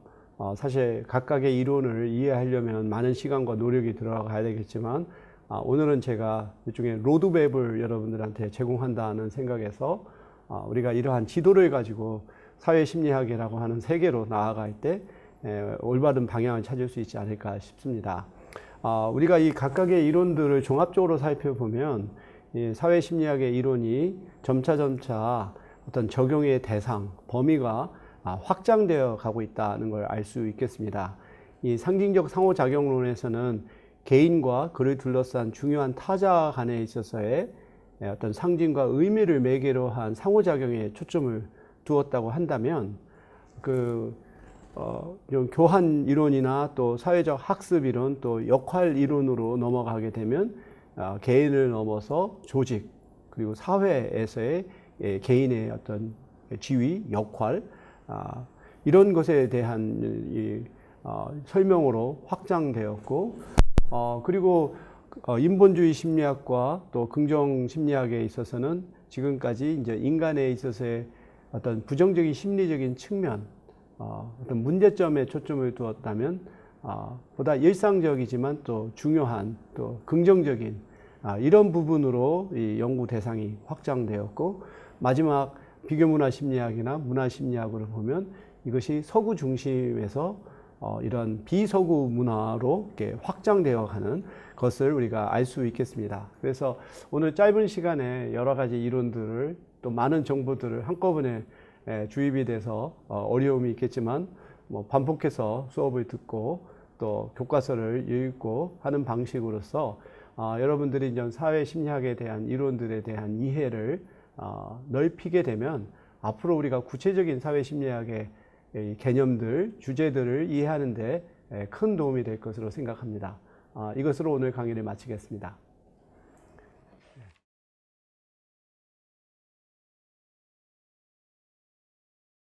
사실 각각의 이론을 이해하려면 많은 시간과 노력이 들어가야 되겠지만 오늘은 제가 일종의 로드맵을 여러분들한테 제공한다는 생각에서 우리가 이러한 지도를 가지고 사회심리학이라고 하는 세계로 나아갈 때 올바른 방향을 찾을 수 있지 않을까 싶습니다. 우리가 이 각각의 이론들을 종합적으로 살펴보면 이 사회심리학의 이론이 점차 어떤 적용의 대상, 범위가 확장되어 가고 있다는 걸 알 수 있겠습니다. 이 상징적 상호작용론에서는 개인과 그를 둘러싼 중요한 타자 간에 있어서의 어떤 상징과 의미를 매개로 한 상호작용에 초점을 두었다고 한다면 이런 교환 이론이나 또 사회적 학습 이론 또 역할 이론으로 넘어가게 되면 개인을 넘어서 조직 그리고 사회에서의 개인의 어떤 지위, 역할 이런 것에 대한 설명으로 확장되었고 그리고 인본주의 심리학과 또 긍정 심리학에 있어서는 지금까지 이제 인간에 있어서의 어떤 부정적인 심리적인 측면 어떤 문제점에 초점을 두었다면 보다 일상적이지만 또 중요한 또 긍정적인 이런 부분으로 이 연구 대상이 확장되었고 마지막 비교문화 심리학이나 문화 심리학으로 보면 이것이 서구 중심에서 이런 비서구 문화로 이렇게 확장되어 가는 것을 우리가 알 수 있겠습니다. 그래서 오늘 짧은 시간에 여러 가지 이론들을 또 많은 정보들을 한꺼번에 주입이 돼서 어려움이 있겠지만 반복해서 수업을 듣고 또 교과서를 읽고 하는 방식으로서 여러분들이 이제 사회 심리학에 대한 이론들에 대한 이해를 넓히게 되면 앞으로 우리가 구체적인 사회 심리학의 개념들, 주제들을 이해하는 데 큰 도움이 될 것으로 생각합니다. 이것으로 오늘 강의를 마치겠습니다.